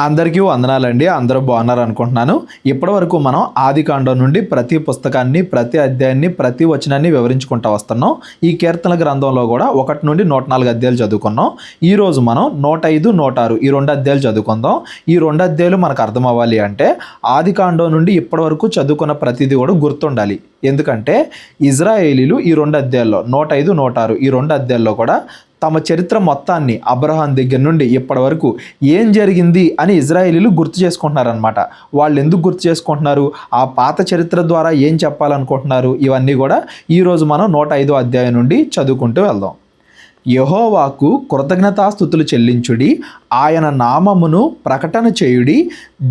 అందరికీ వందనాలండి. అందరూ బాగున్నారు అనుకుంటున్నాను. ఇప్పటివరకు మనం ఆదికాండం నుండి ప్రతి పుస్తకాన్ని, ప్రతి అధ్యాయాన్ని, ప్రతి వచనాన్ని వివరించుకుంటూ వస్తున్నాం. ఈ కీర్తనల గ్రంథంలో కూడా 1 నుండి 104 అధ్యాయాలు చదువుకున్నాం. ఈరోజు మనం 105, 106 ఈ 2 అధ్యాయాలు చదువుకుందాం. ఈ 2 అధ్యాయాలు మనకు అర్థం అవ్వాలి అంటే ఆదికాండం నుండి ఇప్పటివరకు చదువుకున్న ప్రతిదీ కూడా గుర్తుండాలి. ఎందుకంటే ఇజ్రాయేలీలు ఈ 2 అధ్యాయాల్లో 105, 106 ఈ 2 అధ్యాయాల్లో కూడా తమ చరిత్ర మొత్తాన్ని అబ్రహాం దగ్గర నుండి ఇప్పటి వరకు ఏం జరిగింది అని ఇజ్రాయేలీలు గుర్తు చేసుకుంటున్నారనమాట. వాళ్ళు ఎందుకు గుర్తు చేసుకుంటున్నారు, ఆ పాత చరిత్ర ద్వారా ఏం చెప్పాలనుకుంటున్నారు, ఇవన్నీ కూడా ఈరోజు మనం 105 అధ్యాయం నుండి చదువుకుంటూ వెళ్దాం. యెహోవాకు కృతజ్ఞతాస్తుతులు చెల్లించుడి, ఆయన నామమును ప్రకటన చేయుడి,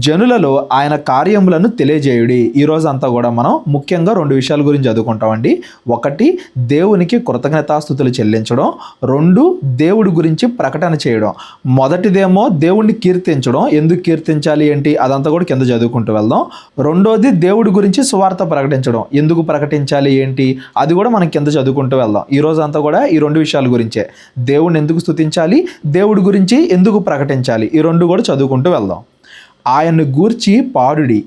జనులలో ఆయన కార్యములను తెలియజేయుడి. ఈరోజు అంతా కూడా మనం ముఖ్యంగా 2 విషయాల గురించి చదువుకుంటామండి. 1, దేవునికి కృతజ్ఞతాస్తుతులు చెల్లించడం. 2, దేవుడి గురించి ప్రకటన చేయడం. మొదటిదేమో దేవుణ్ణి కీర్తించడం. ఎందుకు కీర్తించాలి ఏంటి అదంతా కూడా కింద చదువుకుంటూ వెళ్దాం. 2వది దేవుడి గురించి సువార్త ప్రకటించడం. ఎందుకు ప్రకటించాలి ఏంటి అది కూడా మనం కింద చదువుకుంటూ వెళ్దాం. ఈరోజు అంతా కూడా ఈ 2 విషయాల గురించే. దేవుడిని ఎందుకు స్తుతించాలి, దేవుడి గురించి ఎందుకు ప్రకటించాలి, ఈ 2 కూడా చదువుకుంటూ వెళ్దాం. ఆయన్ను గూర్చి పాడుడి,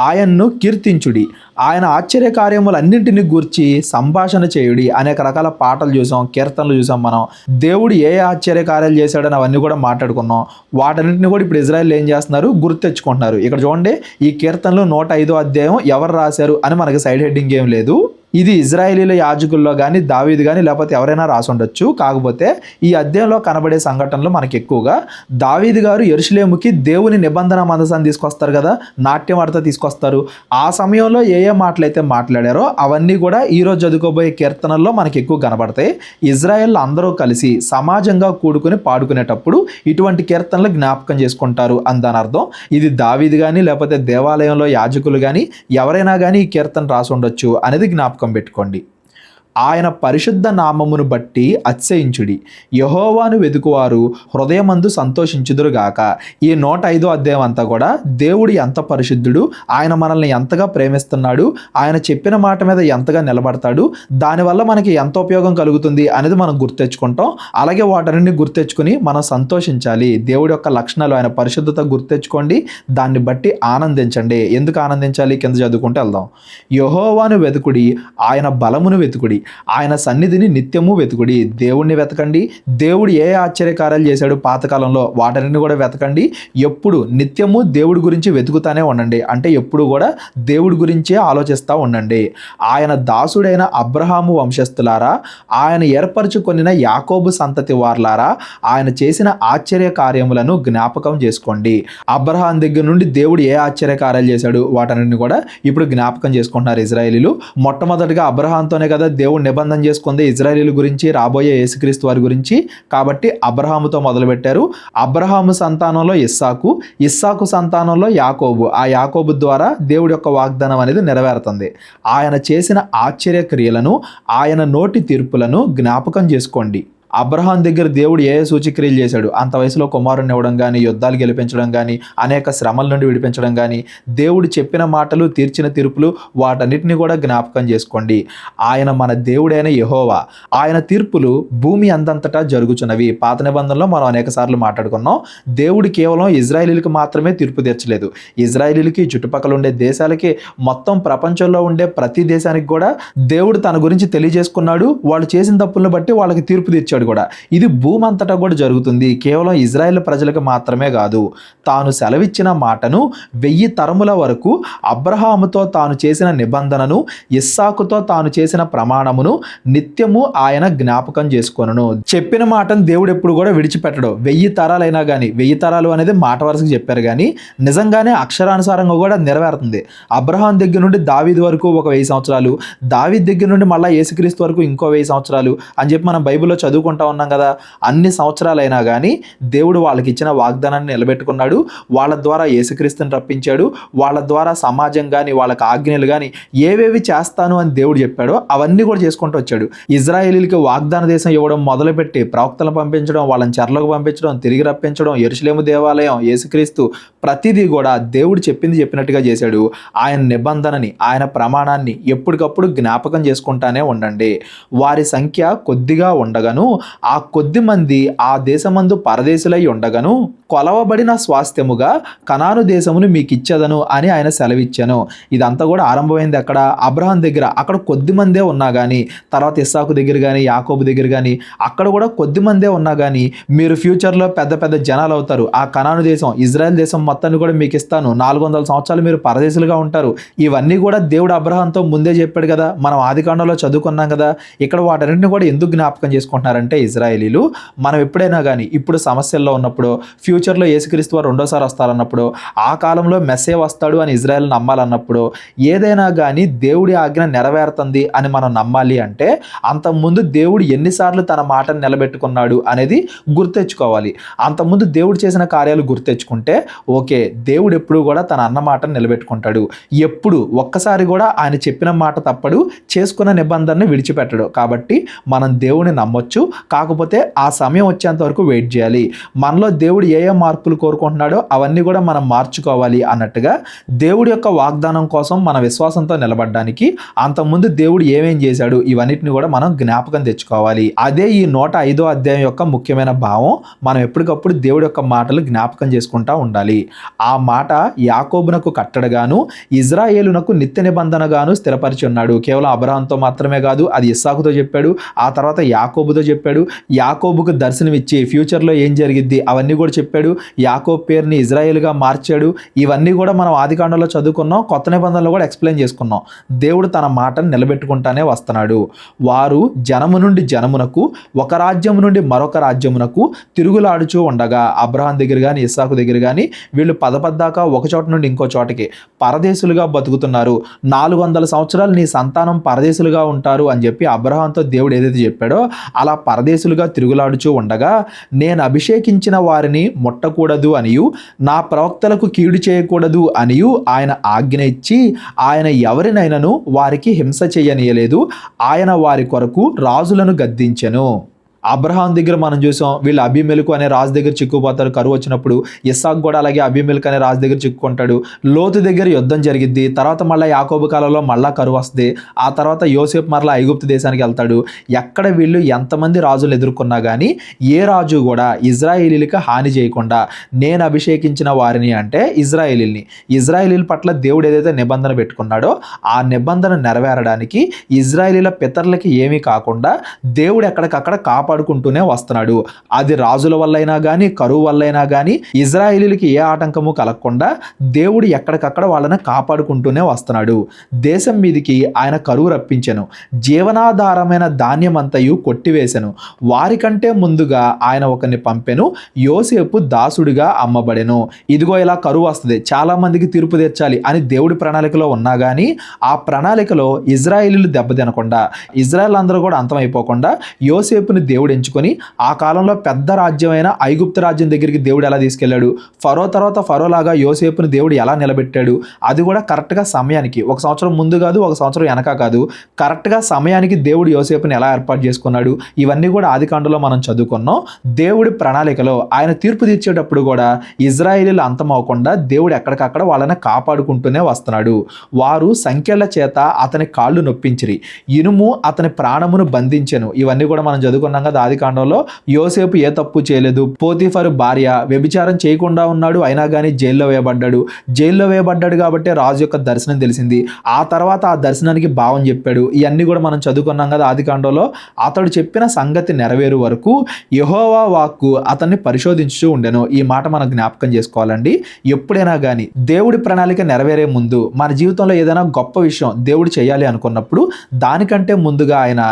ఆయన్ను కీర్తించుడి, ఆయన ఆశ్చర్య కార్యములన్నింటినీ గూర్చి సంభాషణ చేయుడి. అనేక రకాల పాటలు చూసాం, కీర్తనలు చూసాం. మనం దేవుడు ఏ ఆశ్చర్య కార్యాలు చేశాడని అవన్నీ కూడా మాట్లాడుకున్నాం. వాటన్నింటిని కూడా ఇప్పుడు ఇజ్రాయేల్ ఏం చేస్తున్నారు, గుర్తు తెచ్చుకుంటున్నారు. ఇక్కడ చూడండి, ఈ కీర్తనలు 105 అధ్యాయం ఎవరు రాశారు అని మనకి సైడ్ హెడ్డింగ్ ఏం లేదు. ఇది ఇజ్రాయేలీల యాజకుల్లో కానీ, దావీదు కానీ, లేకపోతే ఎవరైనా రాసి ఉండొచ్చు. కాకపోతే ఈ అధ్యాయంలో కనబడే సంఘటనలు మనకి ఎక్కువగా దావీదు గారు యెరూషలేముకి దేవుని నిబంధన మందసాన్ని తీసుకొస్తారు కదా, నాట్యం ఆడుతూ తీసుకొస్తారు. ఆ సమయంలో ఏ మాటలైతే మాట్లాడారో అవన్నీ కూడా ఈరోజు చదువుకోబోయే కీర్తనల్లో మనకి ఎక్కువ కనబడతాయి. ఇజ్రాయేల్ అందరూ కలిసి సమాజంగా కూడుకుని పాడుకునేటప్పుడు ఇటువంటి కీర్తనలు జ్ఞాపకం చేసుకుంటారు అని దాని అర్థం. ఇది దావీదు కానీ, లేకపోతే దేవాలయంలో యాజకులు కానీ ఎవరైనా కానీ ఈ కీర్తన రాసి ఉండొచ్చు అనేది జ్ఞాపకం పెట్టుకోండి. ఆయన పరిశుద్ధ నామమును బట్టి అతిశయించుడి, యెహోవాను వెతుకువారు హృదయమందు సంతోషించుదురుగాక. ఈ 105 అధ్యాయం అంతా కూడా దేవుడు ఎంత పరిశుద్ధుడు, ఆయన మనల్ని ఎంతగా ప్రేమిస్తున్నాడు, ఆయన చెప్పిన మాట మీద ఎంతగా నిలబడతాడు, దానివల్ల మనకి ఎంత ఉపయోగం కలుగుతుంది అనేది మనం గుర్తెచ్చుకుంటాం. అలాగే వాటన్నిటిని గుర్తెచ్చుకుని మనం సంతోషించాలి. దేవుడి యొక్క లక్షణాలు, ఆయన పరిశుద్ధత గుర్తెచ్చుకోండి, దాన్ని బట్టి ఆనందించండి. ఎందుకు ఆనందించాలి కింద చదువుకుంటూ వెళ్దాం. యెహోవాను వెతుకుడి, ఆయన బలమును వెతుకుడి, ఆయన సన్నిధిని నిత్యము వెతుకుడి. దేవుణ్ణి వెతకండి. దేవుడు ఏ ఆశ్చర్యకార్యాలు చేశాడు పాతకాలంలో వాటన్నిటిని కూడా వెతకండి. ఎప్పుడు నిత్యము దేవుడి గురించి వెతుకుతానే ఉండండి. అంటే ఎప్పుడు కూడా దేవుడి గురించే ఆలోచిస్తూ ఉండండి. ఆయన దాసుడైన అబ్రహాము వంశస్థులారా, ఆయన ఏర్పరచుకొనిన యాకోబు సంతతి వార్లారా, ఆయన చేసిన ఆశ్చర్య కార్యములను జ్ఞాపకం చేసుకోండి. అబ్రహాం దగ్గర నుండి దేవుడు ఏ ఆశ్చర్య కార్యాలు చేశాడు వాటన్నిటిని కూడా ఇప్పుడు జ్ఞాపకం చేసుకుంటున్నారు ఇజ్రాయేలీలు. మొట్టమొదటిగా అబ్రహాంతోనే కదా దేవుడు నిబంధన చేసుకుంది ఇజ్రాయేలీల గురించి, రాబోయే యేసుక్రీస్తు వారి గురించి. కాబట్టి అబ్రహాముతో మొదలుపెట్టారు. అబ్రహాము సంతానంలో ఇస్సాకు, ఇస్సాకు సంతానంలో యాకోబు, ఆ యాకోబు ద్వారా దేవుడి యొక్క వాగ్దానం అనేది నెరవేరుతుంది. ఆయన చేసిన ఆశ్చర్య క్రియలను, ఆయన నోటి తీర్పులను జ్ఞాపకం చేసుకోండి. అబ్రహాం దగ్గర దేవుడు ఏ సూచక్రియలు చేశాడు, అంత వయసులో కుమారుని ఇవ్వడం కానీ, యుద్ధాలు గెలిపించడం కానీ, అనేక శ్రమల నుండి విడిపించడం కానీ, దేవుడు చెప్పిన మాటలు, తీర్చిన తీర్పులు, వాటన్నిటిని కూడా జ్ఞాపకం చేసుకోండి. ఆయన మన దేవుడైన యెహోవా, ఆయన తీర్పులు భూమి అందంతటా జరుగుచున్నవి. పాత నిబంధనలో మనం అనేక సార్లు మాట్లాడుకున్నాం. దేవుడు కేవలం ఇజ్రాయేలీలకు మాత్రమే తీర్పు తీర్చలేదు. ఇజ్రాయేలీలకి, చుట్టుపక్కల ఉండే దేశాలకి, మొత్తం ప్రపంచంలో ఉండే ప్రతి దేశానికి కూడా దేవుడు తన గురించి తెలియజేసుకున్నాడు. వాళ్ళు చేసిన తప్పులను బట్టి వాళ్ళకి తీర్పు తీర్చాడు కూడా. ఇది భూమి అంతటా కూడా జరుగుతుంది. కేవలం ఇజ్రాయెల్ ప్రజలకు మాత్రమే కాదు. తాను సెలవిచ్చిన మాటను 1000 తరముల వరకు, అబ్రహాముతో తాను చేసిన నిబంధనను, ఇస్సాకుతో తాను చేసిన ప్రమాణమును నిత్యము ఆయన జ్ఞాపకం చేసుకొనును. చెప్పిన మాటను దేవుడు ఎప్పుడు కూడా విడిచిపెట్టడు. 1000 తరాలైనా కానీ, 1000 తరాలు అనేది మాట వరుసకు చెప్పారు కానీ నిజంగానే అక్షరానుసారంగా కూడా నెరవేరుతుంది. అబ్రహాం దగ్గర నుండి దావీదు వరకు ఒక 1000 సంవత్సరాలు, దావీదు దగ్గర నుండి మళ్ళీ యేసుక్రీస్తు వరకు ఇంకో 1000 సంవత్సరాలు అని చెప్పి మనం బైబిల్లో చదువుకుంటా ఉన్నాం కదా. అన్ని సంవత్సరాలైనా కానీ దేవుడు వాళ్ళకి ఇచ్చిన వాగ్దానాన్ని నిలబెట్టుకున్నాడు. వాళ్ళ ద్వారా యేసుక్రీస్తుని రప్పించాడు. వాళ్ళ ద్వారా సమాజం కానీ, వాళ్ళకి ఆజ్ఞలు కానీ ఏవేవి చేస్తాను అని దేవుడు చెప్పాడో అవన్నీ కూడా చేసుకుంటూ వచ్చాడు. ఇజ్రాయేలీలకి వాగ్దాన దేశం ఇవ్వడం మొదలుపెట్టి, ప్రవక్తలను పంపించడం, వాళ్ళని చెరలోకి పంపించడం, తిరిగి రప్పించడం, యెరూషలేము దేవాలయం, యేసుక్రీస్తు, ప్రతిదీ కూడా దేవుడు చెప్పింది చెప్పినట్టుగా చేశాడు. ఆయన నిబంధనని, ఆయన ప్రమాణాన్ని ఎప్పటికప్పుడు జ్ఞాపకం చేసుకుంటానే ఉండండి. వారి సంఖ్య కొద్దిగా ఉండగను ఆ కొద్ది మంది ఆ దేశమందు పరదేశులై ఉండగను కొలవబడిన స్వాస్థ్యముగా కనాను దేశమును మీకు ఇచ్చేదను అని ఆయన సెలవిచ్చాను. ఇదంతా కూడా ఆరంభమైంది ఎక్కడ? అబ్రహాం దగ్గర. అక్కడ కొద్ది మందే ఉన్నా కానీ, తర్వాత ఇస్సాకు దగ్గర కానీ, యాకోబు దగ్గర కానీ, అక్కడ కూడా కొద్ది మందే ఉన్నా కానీ, మీరు ఫ్యూచర్లో పెద్ద పెద్ద జనాలు అవుతారు, ఆ కనాను దేశం, ఇజ్రాయెల్ దేశం మొత్తాన్ని కూడా మీకు ఇస్తాను, 400 సంవత్సరాలు మీరు పరదేశులుగా ఉంటారు. ఇవన్నీ కూడా దేవుడు అబ్రహాంతో ముందే చెప్పాడు కదా, మనం ఆదికాండంలో చదువుకున్నాం కదా. ఇక్కడ వాటన్నింటిని కూడా ఎందుకు జ్ఞాపకం చేసుకుంటున్నారంటే ఇజ్రాయేలీలు, మనం ఎప్పుడైనా కానీ ఇప్పుడు సమస్యల్లో ఉన్నప్పుడు, ఫ్యూచర్లో యేసుక్రీస్తు వారు రెండోసారి వస్తారన్నప్పుడు, ఆ కాలంలో మెస్సే వస్తాడు అని ఇజ్రాయెల్ నమ్మాలన్నప్పుడు, ఏదైనా కానీ దేవుడి ఆజ్ఞ నెరవేరుతుంది అని మనం నమ్మాలి అంటే అంతకుముందు దేవుడు ఎన్నిసార్లు తన మాటను నిలబెట్టుకున్నాడు అనేది గుర్తెచ్చుకోవాలి. అంతకుముందు దేవుడు చేసిన కార్యాలు గుర్తెచ్చుకుంటే ఓకే, దేవుడు ఎప్పుడు కూడా తన అన్న మాటను నిలబెట్టుకుంటాడు. ఎప్పుడు ఒక్కసారి కూడా ఆయన చెప్పిన మాట తప్పడు, చేసుకున్న నిబంధనని విడిచిపెట్టడు. కాబట్టి మనం దేవుని నమ్మొచ్చు. కాకపోతే ఆ సమయం వచ్చేంత వరకు వెయిట్ చేయాలి. మనలో దేవుడు ఏ మార్పులు కోరుకుంటున్నాడో అవన్నీ కూడా మనం మార్చుకోవాలి అన్నట్టుగా దేవుడి యొక్క వాగ్దానం కోసం మన విశ్వాసంతో నిలబడడానికి అంతకుముందు దేవుడు ఏమేం చేశాడు ఇవన్నిటిని కూడా మనం జ్ఞాపకం తెచ్చుకోవాలి. అదే ఈ 105వ అధ్యాయం యొక్క ముఖ్యమైన భావం. మనం ఎప్పటికప్పుడు దేవుడి యొక్క మాటలు జ్ఞాపకం చేసుకుంటా ఉండాలి. ఆ మాట యాకోబునకు కట్టడగాను ఇజ్రాయేలునకు నిత్య నిబంధనగాను స్థిరపరిచి ఉన్నాడు. కేవలం అబ్రహాంతో మాత్రమే కాదు, అది ఇస్సాకుతో చెప్పాడు, ఆ తర్వాత యాకోబుతో చెప్పాడు. యాకోబుకు దర్శనమిచ్చి ఫ్యూచర్లో ఏం జరిగిద్ది అవన్నీ కూడా చెప్పాడు. యాకోబు పేరుని ఇజ్రాయేల్గా మార్చాడు. ఇవన్నీ కూడా మనం ఆదికాండంలో చదువుకున్నాం, కొత్త నిబంధనలో కూడా ఎక్స్ప్లెయిన్ చేసుకున్నాం. దేవుడు తన మాటను నిలబెట్టుకుంటానే వస్తున్నాడు. వారు జనము నుండి జనమునకు, ఒక రాజ్యము నుండి మరొక రాజ్యమునకు తిరుగులాడుచూ ఉండగా, అబ్రహాం దగ్గర కానీ ఇస్సాకు దగ్గర కానీ వీళ్ళు పదపద్దాకా ఒక చోట నుండి ఇంకో చోటకి పరదేశులుగా బతుకుతున్నారు. 400 సంవత్సరాలు నీ సంతానం పరదేశులుగా ఉంటారు అని చెప్పి అబ్రహాంతో దేవుడు ఏదైతే చెప్పాడో అలా పరదేశులుగా తిరుగులాడుచూ ఉండగా, నేను అభిషేకించిన వారిని ముట్టకూడదు అనియు, నా ప్రవక్తలకు కీడు చేయకూడదు అనియు ఆయన ఆజ్ఞ ఇచ్చి, ఆయన ఎవరినైనాను వారికి హింస చేయనీయలేదు. ఆయన వారి కొరకు రాజులను గద్దించెను. అబ్రహాం దగ్గర మనం చూసాం, వీళ్ళు అబీమెలెకు అనే రాజు దగ్గర చిక్కుపోతారు కరువు వచ్చినప్పుడు. ఇస్సాకు కూడా అలాగే అబీమెలెకు అనే రాజు దగ్గర చిక్కుకుంటాడు. లోతు దగ్గర యుద్ధం జరిగిద్ది. తర్వాత మళ్ళీ యాకోబు కాలంలో మళ్ళా కరువు వస్తుంది. ఆ తర్వాత యోసేపు మరలా ఐగుప్తు దేశానికి వెళ్తాడు. ఎక్కడ వీళ్ళు ఎంతమంది రాజులు ఎదుర్కొన్నా కానీ ఏ రాజు కూడా ఇజ్రాయేలీలకు హాని చేయకుండా, నేను అభిషేకించిన వారిని అంటే ఇజ్రాయేలీల పట్ల దేవుడు ఏదైతే నిబంధన పెట్టుకున్నాడో ఆ నిబంధన నెరవేరడానికి ఇజ్రాయేలీల పితరులకి ఏమీ కాకుండా దేవుడు ఎక్కడికక్కడ కాపాడుకుంటూనే వస్తున్నాడు. అది రాజుల వల్లైనా కానీ, కరువు వల్లైనా కానీ ఇజ్రాయేలీలకి ఏ ఆటంకము కలగకుండా దేవుడు ఎక్కడికక్కడ వాళ్ళని కాపాడుకుంటూనే వస్తున్నాడు. దేశం మీదికి ఆయన కరువు రప్పించెను, జీవనాధారమైన ధాన్యం అంతయు కొట్టివేశను. వారికంటే ముందుగా ఆయన ఒకరిని పంపెను, యోసేపు దాసుడిగా అమ్మబడెను. ఇదిగో ఇలా కరువు వస్తుంది, చాలా మందికి తీర్పు తీర్చాలి అని దేవుడి ప్రణాళికలో ఉన్నా కానీ ఆ ప్రణాళికలో ఇజ్రాయేలీలు దెబ్బతినకుండా, ఇజ్రాయెల్ అందరూ కూడా అంతమైపోకుండా యోసేపుని దేవుడు ఎంచుకొని ఆ కాలంలో పెద్ద రాజ్యమైన ఐగుప్తు రాజ్యం దగ్గరికి దేవుడు ఎలా తీసుకెళ్లాడు, ఫరో తర్వాత ఫరో లాగా యోసేపుని దేవుడు ఎలా నిలబెట్టాడు, అది కూడా కరెక్ట్గా సమయానికి, 1 సంవత్సరం ముందు కాదు, 1 సంవత్సరం వెనక కాదు, కరెక్ట్గా సమయానికి దేవుడు యోసేపుని ఎలా ఏర్పాటు చేసుకున్నాడు, ఇవన్నీ కూడా ఆదికాండంలో మనం చదువుకున్నాం. దేవుడి ప్రణాళికలో ఆయన తీర్పు తీర్చేటప్పుడు కూడా ఇజ్రాయేలీలు అంతమవకుండా దేవుడు ఎక్కడికక్కడ వాళ్ళని కాపాడుకుంటూనే వస్తున్నాడు. వారు సంఖ్యల చేత అతని కాళ్ళు నొప్పించిరి, ఇనుము అతని ప్రాణమును బంధించెను. ఇవన్నీ కూడా మనం చదువుకున్నాం కదా ఆదికాండంలో. యోసేపు ఏ తప్పు చేయలేదు, పోతీఫరు భార్య వ్యభిచారం చేయకుండా ఉన్నాడు, అయినా కానీ జైల్లో వేయబడ్డాడు కాబట్టి రాజు యొక్క దర్శనం తెలిసింది. ఆ తర్వాత ఆ దర్శనానికి భావం చెప్పాడు. ఇవన్నీ కూడా మనం చదువుకున్నాం కదా ఆదికాండంలో. అతడు చెప్పిన సంగతి నెరవేరు వరకు యెహోవా వాక్కు అతన్ని పరిశోధించుతూ ఉండెను. ఈ మాట మనం జ్ఞాపకం చేసుకోవాలండి. ఎప్పుడైనా కానీ దేవుడి ప్రణాళిక నెరవేరే ముందు మన జీవితంలో ఏదైనా గొప్ప విషయం దేవుడు చేయాలి అనుకున్నప్పుడు దానికంటే ముందుగా ఆయన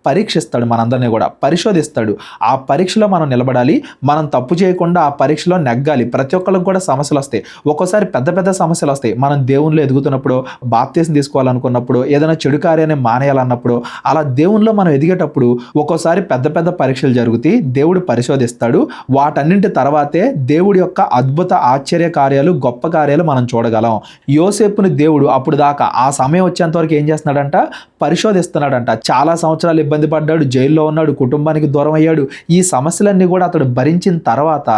పరీక్షిస్తాడు, మనందరినీ కూడా పరిశోధిస్తాడు. ఆ పరీక్షలో మనం నిలబడాలి, మనం తప్పు చేయకుండా ఆ పరీక్షలో నెగ్గాలి. ప్రతి ఒక్కరికి కూడా సమస్యలు వస్తాయి, ఒక్కోసారి పెద్ద పెద్ద సమస్యలు వస్తాయి. మనం దేవునిలో ఎదుగుతున్నప్పుడు, బాప్తీసం తీసుకోవాలనుకున్నప్పుడు, ఏదైనా చెడు కార్యాన్ని మానేయాలన్నప్పుడు, అలా దేవునిలో మనం ఎదిగేటప్పుడు ఒక్కోసారి పెద్ద పెద్ద పరీక్షలు జరుగుతాయి, దేవుడు పరిశోధిస్తాడు. వాటన్నింటి తర్వాతే దేవుడి యొక్క అద్భుత ఆశ్చర్య కార్యాలు, గొప్ప కార్యాలు మనం చూడగలం. యోసేపుని దేవుడు అప్పుడు దాకా ఆ సమయం వచ్చేంత వరకు ఏం చేస్తున్నాడంట, పరిశోధిస్తున్నాడంట. చాలా సంవత్సరాలు ఇబ్బంది పడ్డాడు, జైల్లో ఉన్నాడు, కుటుంబానికి దూరం అయ్యాడు. ఈ సమస్యలన్నీ కూడా అతడు భరించిన తర్వాత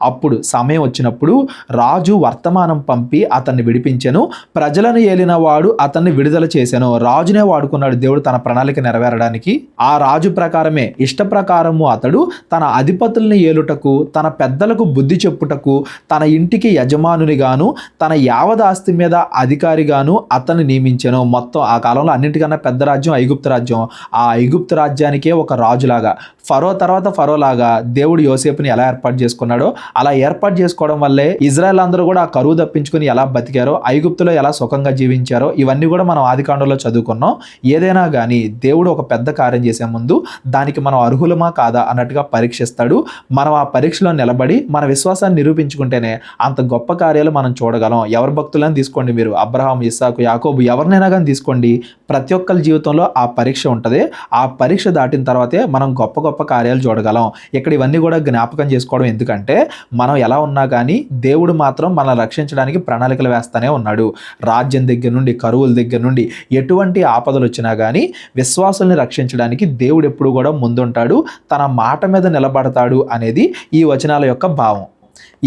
అప్పుడు సమయం వచ్చినప్పుడు రాజు వర్తమానం పంపి అతన్ని విడిపించెను. ప్రజలను ఏలిన వాడు అతన్ని విడుదల చేశాను. రాజునే వాడుకున్నాడు దేవుడు తన ప్రణాళిక నెరవేరడానికి. ఆ రాజు ప్రకారమే ఇష్ట ప్రకారము అతడు తన అధిపతుల్ని ఏలుటకు, తన పెద్దలకు బుద్ధి చెప్పుటకు, తన ఇంటికి యజమానునిగాను, తన యావదాస్తి మీద అధికారిగాను అతన్ని నియమించెను. మొత్తం ఆ కాలంలో అన్నింటికన్నా పెద్ద రాజ్యం ఐగుప్తు రాజ్యం. ఆ ఐగుప్తు రాజ్యానికే ఒక రాజులాగా, ఫరో తర్వాత ఫరో లాగా దేవుడు యోసేపుని ఎలా ఏర్పాటు చేసుకున్నాడో అలా ఏర్పాటు చేసుకోవడం వల్లే ఇజ్రాయెల్ అందరూ కూడా ఆ కరువు తప్పించుకుని ఎలా బతికారో, ఐగుప్తులో ఎలా సుఖంగా జీవించారో ఇవన్నీ కూడా మనం ఆదికాండంలో చదువుకున్నాం. ఏదైనా కానీ దేవుడు ఒక పెద్ద కార్యం చేసే ముందు దానికి మనం అర్హులమా కాదా అన్నట్టుగా పరీక్షిస్తాడు. మనం ఆ పరీక్షలో నిలబడి మన విశ్వాసాన్ని నిరూపించుకుంటేనే అంత గొప్ప కార్యాలు మనం చూడగలం. ఎవరి భక్తులను తీసుకోండి, మీరు అబ్రహాం, ఇస్సాకు, యాకోబు ఎవరినైనా కానీ తీసుకోండి, ప్రతి ఒక్కరి జీవితంలో ఆ పరీక్ష ఉంటుంది. ఆ పరీక్ష దాటిన తర్వాతే మనం గొప్ప గొప్ప కార్యాలు చూడగలం. ఇక్కడ ఇవన్నీ కూడా జ్ఞాపకం చేసుకోవడం ఎందుకంటే మనం ఎలా ఉన్నా కానీ దేవుడు మాత్రం మనల్ని రక్షించడానికి ప్రణాళికలు వేస్తానే ఉన్నాడు. రాజ్యం దగ్గర నుండి, కరువుల దగ్గర నుండి ఎటువంటి ఆపదలు వచ్చినా కానీ విశ్వాసుల్ని రక్షించడానికి దేవుడు ఎప్పుడు కూడా ముందుంటాడు, తన మాట మీద నిలబడతాడు అనేది ఈ వచనాల యొక్క భావం.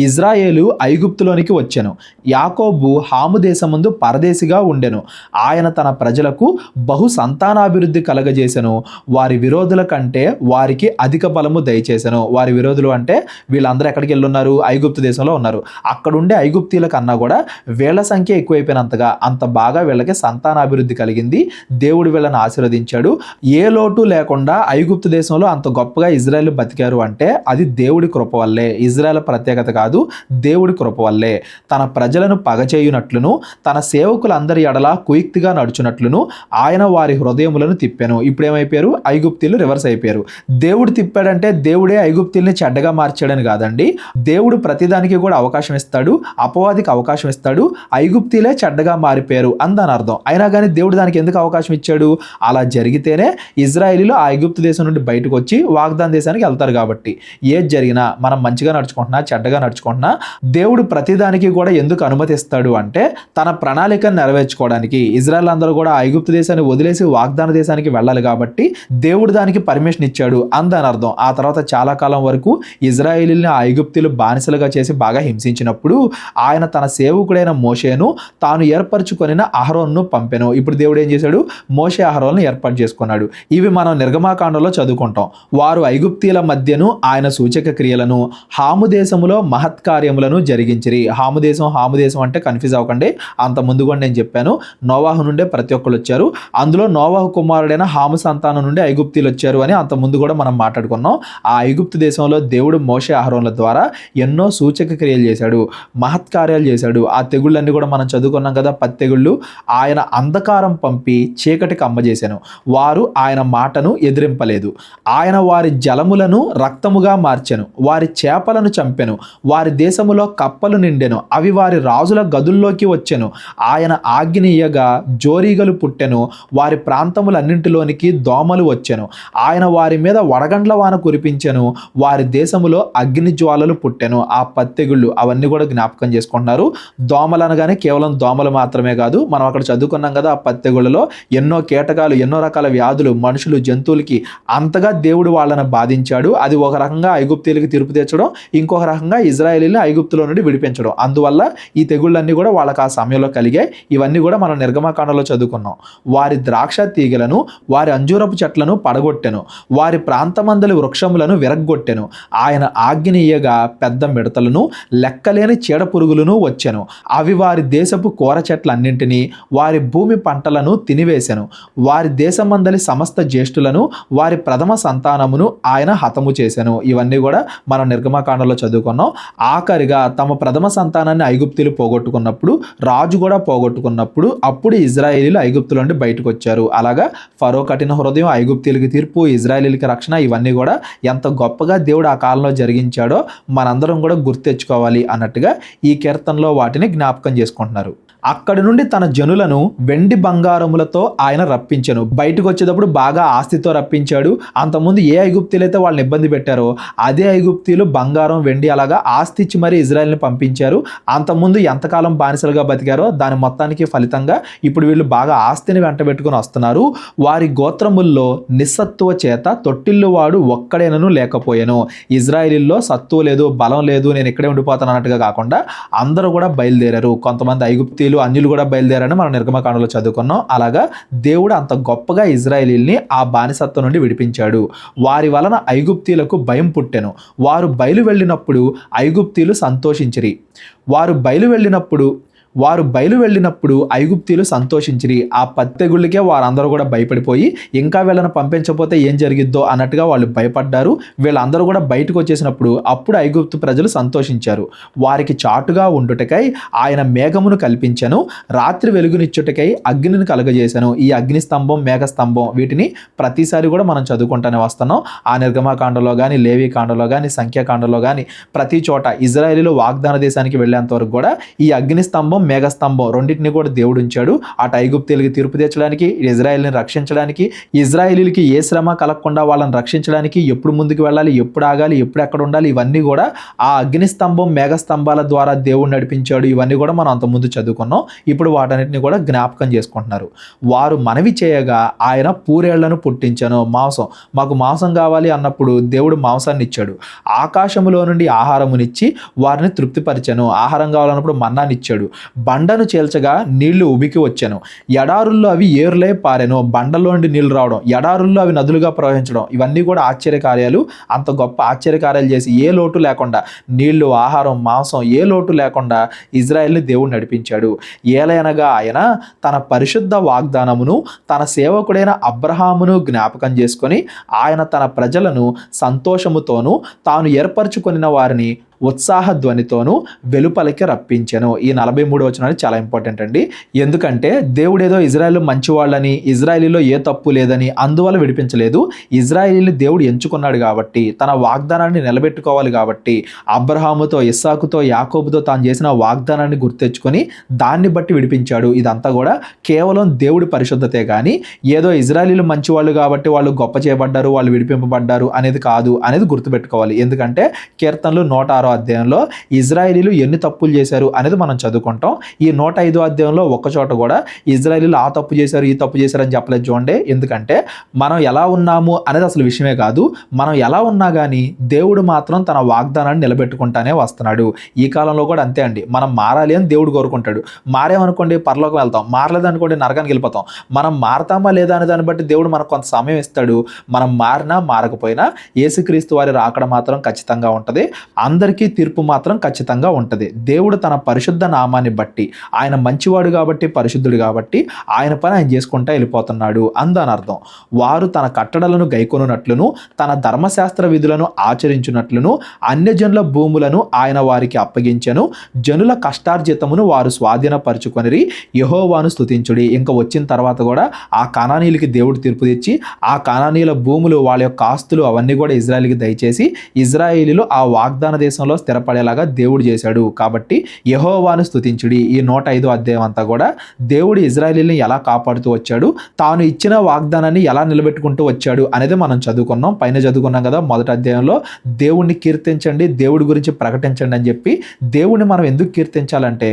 ఇజ్రాయేలు ఐగుప్తులోనికి వచ్చెను. యాకోబు హాము దేశమందు పరదేశిగా ఉండెను. ఆయన తన ప్రజలకు బహు సంతానాభివృద్ధి కలగజేసెను. వారి విరోధుల కంటే వారికి అధిక బలము దయచేసెను. వారి విరోధులు అంటే వీళ్ళందరూ ఎక్కడికి వెళ్ళున్నారు? ఐగుప్తు దేశంలో ఉన్నారు. అక్కడుండే ఐగుప్తీల కన్నా కూడా వీళ్ళ సంఖ్య ఎక్కువైపోయినంతగా అంత బాగా వీళ్ళకి సంతానాభివృద్ధి కలిగింది. దేవుడు వీళ్ళని ఆశీర్వదించాడు. ఏ లోటు లేకుండా ఐగుప్తు దేశంలో అంత గొప్పగా ఇజ్రాయేల్ బతికారు అంటే అది దేవుడి కృప వల్లే. ఇజ్రాయేల్ ప్రత్యేకత కాదు, దేవుడి కృప వల్లే. తన ప్రజలను పగచేయునట్లును, తన సేవకులందరి ఎడల కుయుక్తిగా నడుచునట్లును ఆయన వారి హృదయములను తిప్పాను. ఇప్పుడు ఏమైపోయారు? ఐగుప్తీలు రివర్స్ అయిపోయారు. దేవుడు తిప్పాడంటే దేవుడే ఐగుప్తీల్ని చెడ్డగా మార్చాడని కాదండి. దేవుడు ప్రతిదానికి కూడా అవకాశం ఇస్తాడు, అపవాదికి అవకాశం ఇస్తాడు. ఐగుప్తీలే చెడ్డగా మారిపోయారు అందని అర్థం. అయినా కానీ దేవుడు దానికి ఎందుకు అవకాశం ఇచ్చాడు? అలా జరిగితేనే ఇజ్రాయేలీలు ఆ ఐగుప్తు దేశం నుండి బయటకు వచ్చి వాగ్దాన దేశానికి వెళ్తారు. కాబట్టి ఏది జరిగినా మనం మంచిగా నడుచుకుంటున్నా, చెడ్డగా నడుచుకుంటున్నా, దేవుడు ప్రతిదానికి కూడా ఎందుకు అనుమతిస్తాడు అంటే తన ప్రణాళికను నెరవేర్చుకోవడానికి. ఇజ్రాయెల్ అందరూ కూడా ఐగుప్తు దేశాన్ని వదిలేసి వాగ్దాన దేశానికి వెళ్ళాలి కాబట్టి దేవుడు దానికి పర్మిషన్ ఇచ్చాడు అందని అర్థం. ఆ తర్వాత చాలా కాలం వరకు ఇజ్రాయేలీని ఆ ఐగుప్తీలు బానిసలుగా చేసి బాగా హింసించినప్పుడు ఆయన తన సేవకుడైన మోషేను తాను ఏర్పరచుకొనిన అహరోన్ను పంపెను. ఇప్పుడు దేవుడు ఏం చేశాడు? మోషే అహరోన్ను ఏర్పాటు చేసుకున్నాడు. ఇవి మనం నిర్గమాకాండంలో చదువుకుంటాం. వారు ఐగుప్తీల మధ్యను ఆయన సూచక క్రియలను, హాము దేశములో మహత్కార్యములను జరిగించిరి. హాము దేశం అంటే కన్ఫ్యూజ్ అవ్వకండి. అంత ముందు కూడా నేను చెప్పాను, నోవాహు నుండే ప్రతి ఒక్కరు వచ్చారు. అందులో నోవాహు కుమారుడైన హాము సంతానం నుండి ఐగుప్తీలు వచ్చారు అని అంత ముందు కూడా మనం మాట్లాడుకున్నాం. ఆ ఐగుప్తు దేశంలో దేవుడు మోషే అహరోన్ల ద్వారా ఎన్నో సూచక క్రియలు చేశాడు, మహత్కార్యాలు చేశాడు. ఆ తెగుళ్ళన్నీ కూడా మనం చదువుకున్నాం కదా, 10 తెగుళ్ళు. ఆయన అంధకారం పంపి చీకటి కమ్మజేశాను. వారు ఆయన మాటను ఎదిరింపలేదు. ఆయన వారి జలములను రక్తముగా మార్చెను, వారి చేపలను చంపెను, వారి దేశములో కప్పలు నిండెను, అవి వారి రాజుల గదుల్లోకి వచ్చెను. ఆయన ఆజ్ఞనీయగా జోరీగలు పుట్టెను, వారి ప్రాంతములన్నింటిలోనికి దోమలు వచ్చెను. ఆయన వారి మీద వడగండ్ల వాన కురిపించెను, వారి దేశములో అగ్ని జ్వాలలు పుట్టెను. ఆ 10 తెగుళ్ళు అవన్నీ కూడా జ్ఞాపకం చేసుకుంటున్నారు. దోమలు అనగానే కేవలం దోమలు మాత్రమే కాదు, మనం అక్కడ చదువుకున్నాం కదా, ఆ 10 తెగుళ్ళలో ఎన్నో కీటకాలు, ఎన్నో రకాల వ్యాధులు మనుషులు, జంతువులకి అంతగా దేవుడు వాళ్ళని బాధించాడు. అది ఒక రకంగా ఐగుప్తీయులకి తీర్పు తెచ్చడం, ఇంకొక రకంగా ఇజ్రాయేలీని ఐగుప్తులో నుండి విడిపించడం. అందువల్ల ఈ తెగుళ్ళన్నీ కూడా వాళ్ళకి ఆ సమయంలో కలిగాయి. ఇవన్నీ కూడా మనం నిర్గమకాండంలో చదువుకున్నాం. వారి ద్రాక్ష తీగలను, వారి అంజూరపు చెట్లను పడగొట్టెను, వారి ప్రాంతమందలి వృక్షములను విరగ్గొట్టెను. ఆయన ఆజ్ఞనీయగా పెద్ద మిడతలను, లెక్కలేని చీడ పురుగులను వచ్చెను. అవి వారి దేశపు కూర చెట్లన్నింటినీ, వారి భూమి పంటలను తినివేశెను. వారి దేశమందలి సమస్త జ్యేష్ఠులను, వారి ప్రథమ సంతానమును ఆయన హతము చేశాను. ఇవన్నీ కూడా మనం నిర్గమకాండంలో చదువుకున్నాం. ఆఖరిగా తమ ప్రథమ సంతానాన్ని ఐగుప్తీలు పోగొట్టుకున్నప్పుడు, రాజు కూడా పోగొట్టుకున్నప్పుడు, అప్పుడు ఇజ్రాయేలీలు ఐగుప్తుల నుండి బయటకు వచ్చారు. అలాగా ఫరో కఠిన హృదయం, ఐగుప్తీలకి తీర్పు, ఇజ్రాయేలీలకి రక్షణ, ఇవన్నీ కూడా ఎంత గొప్పగా దేవుడు ఆ కాలంలో జరిగించాడో మనందరం కూడా గుర్తెచ్చుకోవాలి అన్నట్టుగా ఈ కీర్తనలో వాటిని జ్ఞాపకం చేసుకుంటున్నారు. అక్కడి నుండి తన జనులను వెండి బంగారములతో ఆయన రప్పించెను. బయటకు వచ్చేటప్పుడు బాగా ఆస్తితో రప్పించాడు. అంతకుముందు ఏ ఐగుప్తీలు అయితే వాళ్ళని ఇబ్బంది పెట్టారో అదే ఐగుప్తీలు బంగారం వెండి అలాగా ఆస్తి ఇచ్చి మరీ ఇజ్రాయెల్ని పంపించారు. అంతకుముందు ఎంతకాలం బానిసలుగా బతికారో దాని మొత్తానికి ఫలితంగా ఇప్పుడు వీళ్ళు బాగా ఆస్తిని వెంటబెట్టుకుని వస్తున్నారు. వారి గోత్రముల్లో నిస్సత్తువ చేత తొట్టిల్లు వాడు ఒక్కడేనను లేకపోయాను. ఇజ్రాయేలీల్లో సత్తువ లేదు, బలం లేదు, నేను ఇక్కడే ఉండిపోతాను అన్నట్టుగా కాకుండా అందరూ కూడా బయలుదేరారు. కొంతమంది ఐగుప్తీలు అన్యులు కూడా బయలుదేరని మనం నిర్గమకాండలో చదువుకున్నాం. అలాగా దేవుడు అంత గొప్పగా ఇజ్రాయేలీల్ని ఆ బానిసత్వం నుండి విడిపించాడు. వారి వలన ఐగుప్తీలకు భయం పుట్టెను. వారు బయలు వెళ్ళినప్పుడు ఐగుప్తీలు సంతోషించిరి. వారు బయలు వెళ్ళినప్పుడు ఐగుప్తీలు సంతోషించిరి. ఆ పత్తెగుళ్ళకే వారందరూ కూడా భయపడిపోయి ఇంకా వీళ్ళని పంపించకపోతే ఏం జరిగిద్దో అన్నట్టుగా వాళ్ళు భయపడ్డారు. వీళ్ళందరూ కూడా బయటకు వచ్చేసినప్పుడు అప్పుడు ఐగుప్తు ప్రజలు సంతోషించారు. వారికి చాటుగా ఉండుటకై ఆయన మేఘమును కల్పించెను, రాత్రి వెలుగునిచ్చుటకై అగ్నిని కలుగజేశాను. ఈ అగ్ని స్తంభం, మేఘ స్తంభం వీటిని ప్రతిసారి కూడా మనం చదువుకుంటూనే వస్తున్నాం. ఆ నిర్గమకాండలో కానీ, లేవి కాండలో కానీ, సంఖ్యాకాండలో కానీ ప్రతి చోట ఇజ్రాయేలీలు వాగ్దాన దేశానికి వెళ్ళేంత వరకు కూడా ఈ అగ్ని స్తంభం, మేఘస్తంభం రెండింటిని కూడా దేవుడు ఉంచాడు. అటు ఐగుప్తీయులకి తీర్పు తెచ్చడానికి, ఇజ్రాయేల్ని రక్షించడానికి, ఇజ్రాయేలీలకి ఏ శ్రమ కలగకుండా వాళ్ళని రక్షించడానికి, ఎప్పుడు ముందుకు వెళ్ళాలి, ఎప్పుడు ఆగాలి, ఎప్పుడు ఎక్కడ ఉండాలి, ఇవన్నీ కూడా ఆ అగ్ని స్తంభం, మేఘస్తంభాల ద్వారా దేవుడు నడిపించాడు. ఇవన్నీ కూడా మనం అంతకుముందు చదువుకున్నాం. ఇప్పుడు వాటన్నిటిని కూడా జ్ఞాపకం చేసుకుంటున్నారు. వారు మనవి చేయగా ఆయన పూరేళ్లను పుట్టించాను. మాకు మాంసం కావాలి అన్నప్పుడు దేవుడు మాంసాన్ని ఇచ్చాడు. ఆకాశములో నుండి ఆహారమునిచ్చి వారిని తృప్తిపరిచాను. ఆహారం కావాలన్నప్పుడు మన్నాన్ని ఇచ్చాడు. బండను చీల్చగా నీళ్లు ఉబికి వచ్చాను. ఎడారుల్లో అవి ఏరులై పారెను. బండలో నుండి నీళ్లు రావడం, ఎడారుల్లో అవి నదులుగా ప్రవహించడం, ఇవన్నీ కూడా ఆశ్చర్యకార్యాలు. అంత గొప్ప ఆశ్చర్యకార్యాలు చేసి ఏ లోటు లేకుండా, నీళ్లు, ఆహారం, మాంసం ఏ లోటు లేకుండా ఇజ్రాయెల్ని దేవుడు నడిపించాడు. ఏలయనగా ఆయన తన పరిశుద్ధ వాగ్దానమును తన సేవకుడైన అబ్రహామును జ్ఞాపకం చేసుకొని ఆయన తన ప్రజలను సంతోషముతోనూ తాను ఏర్పరచుకొనిన వారిని ఉత్సాహ ధ్వనితోనూ వెలుపలికి రప్పించెను. ఈ 43వ వచనం చాలా ఇంపార్టెంట్ అండి. ఎందుకంటే దేవుడు ఏదో ఇజ్రాయేల్ మంచివాళ్ళని, ఇజ్రాయేలీలో ఏ తప్పు లేదని అందువల్ల విడిపించలేదు. ఇజ్రాయేలీని దేవుడు ఎంచుకున్నాడు కాబట్టి, తన వాగ్దానాన్ని నిలబెట్టుకోవాలి కాబట్టి, అబ్రహాముతో, ఇస్సాకుతో, యాకోబుతో తాను చేసిన వాగ్దానాన్ని గుర్తెచ్చుకొని దాన్ని బట్టి విడిపించాడు. ఇదంతా కూడా కేవలం దేవుడి పరిశుద్ధతే కానీ ఏదో ఇజ్రాయేలీలు మంచివాళ్ళు కాబట్టి వాళ్ళు గొప్ప చేయబడ్డారు, వాళ్ళు విడిపింపబడ్డారు అనేది కాదు అనేది గుర్తుపెట్టుకోవాలి. ఎందుకంటే కీర్తనలు 106వ అధ్యాయంలో ఇజ్రాయేలీలు ఎన్ని తప్పులు చేశారు అనేది మనం చదువుకుంటాం. ఈ 105వ అధ్యాయంలో ఒక్క చోట కూడా ఇజ్రాయేలీలు ఆ తప్పు చేశారు, ఈ తప్పు చేశారు అని చెప్పలేదు చూడండి. ఎందుకంటే మనం ఎలా ఉన్నాము అనేది అసలు విషయమే కాదు. మనం ఎలా ఉన్నా కానీ దేవుడు మాత్రం తన వాగ్దానాన్ని నిలబెట్టుకుంటానే వస్తున్నాడు. ఈ కాలంలో కూడా అంతే అండి. మనం మారాలి అని దేవుడు కోరుకుంటాడు. మారేమనుకోండి పరలోకం వెళ్తాం, మారలేదనుకోండి నరకానికి వెళ్ళిపోతాం. మనం మారతామా లేదా అనే దాన్ని బట్టి దేవుడు మనకు కొంత సమయం ఇస్తాడు. మనం మారినా మారకపోయినా యేసుక్రీస్తు వారి రాకడ మాత్రం ఖచ్చితంగా ఉంటుంది. అందరికీ తీర్పు మాత్రం ఖచ్చితంగా ఉంటుంది. దేవుడు తన పరిశుద్ధ నామాన్ని బట్టి, ఆయన మంచివాడు కాబట్టి, పరిశుద్ధుడు కాబట్టి ఆయన పని ఆయన చేసుకుంటా వెళ్ళిపోతున్నాడు అందని అర్థం. వారు తన కట్టడలను గైకొనున్నట్లును తన ధర్మశాస్త్ర విధులను ఆచరించున్నట్లును అన్యజనుల భూములను ఆయన వారికి అప్పగించెను. జనుల కష్టార్జితమును వారు స్వాధీనపరుచుకొనిరి. యెహోవాను స్తుతించుడి. ఇంకా వచ్చిన తర్వాత కూడా ఆ కనానీయులకి దేవుడు తీర్పు తెచ్చి ఆ కనానీయుల భూములు, వాళ్ళ యొక్క ఆస్తులు అవన్నీ కూడా ఇజ్రాయేలుకి దయచేసి ఇజ్రాయేలీలు ఆ వాగ్దాన దేశంలో స్థిరపడేలాగా దేవుడు చేశాడు. కాబట్టి యెహోవాను స్తుతించుడి. ఈ 105వ అధ్యాయం అంతా కూడా దేవుడు ఇజ్రాయేలీని ఎలా కాపాడుతూ వచ్చాడు, తాను ఇచ్చిన వాగ్దానాన్ని ఎలా నిలబెట్టుకుంటూ వచ్చాడు అనేది మనం చదువుకున్నాం. పైన చదువుకున్నాం కదా మొదటి అధ్యాయంలో దేవుణ్ణి కీర్తించండి, దేవుడి గురించి ప్రకటించండి అని చెప్పి. దేవుడిని మనం ఎందుకు కీర్తించాలంటే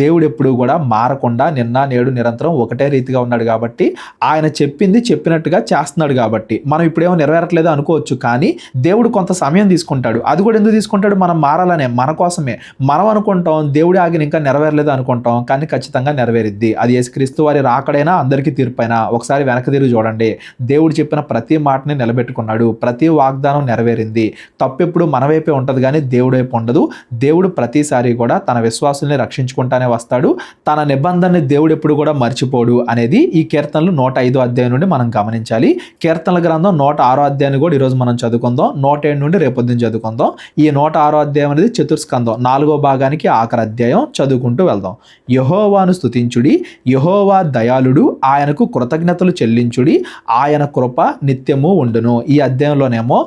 దేవుడు ఎప్పుడు కూడా మారకుండా నిన్న నేడు నిరంతరం ఒకటే రీతిగా ఉన్నాడు కాబట్టి, ఆయన చెప్పింది చెప్పినట్టుగా చేస్తున్నాడు కాబట్టి. మనం ఇప్పుడేమో నెరవేరట్లేదు అనుకోవచ్చు, కానీ దేవుడు కొంత సమయం తీసుకుంటాడు. అది కూడా ఎందుకు తీసుకుంటాడు? మనం మారాలనే, మన కోసమే. మనం అనుకుంటాం దేవుడి ఆజ్ఞ ఇంకా నెరవేరలేదు అనుకుంటాం, కానీ ఖచ్చితంగా నెరవేరిద్ది. అది యేసుక్రీస్తు వారి రాకడైనా అందరికీ తీర్పైనా ఒకసారి వెనక తిరిగి చూడండి. దేవుడు చెప్పిన ప్రతి మాటని నిలబెట్టుకున్నాడు, ప్రతి వాగ్దానం నెరవేరింది. తప్పెప్పుడు మన వైపే ఉంటుంది కానీ దేవుడి వైపు ఉండదు. దేవుడు ప్రతిసారి కూడా తన విశ్వాసుల్ని రక్షించుకుంటానే వస్తాడు. తన నిబంధనని దేవుడు ఎప్పుడు కూడా మర్చిపోడు అనేది ఈ కీర్తనలు 105వ అధ్యాయం నుండి మనం గమనించాలి. కీర్తనల గ్రంథం 106వ అధ్యాయాన్ని కూడా ఈరోజు మనం చదువుకుందాం. 107 నుండి రేపొద్దున చదువుకుందాం. ఈ 106వ అధ్యాయం అనేది చతుర్స్కంధం 4వ భాగానికి ఆఖరి అధ్యాయం, చదువుకుంటూ వెళ్దాం. యెహోవాను స్తుతించుడి, యెహోవా దయాళుడు, ఆయనకు కృతజ్ఞతలు చెల్లించుడి, ఆయన కృప నిత్యము ఉండును. ఈ అధ్యాయంలోనేమో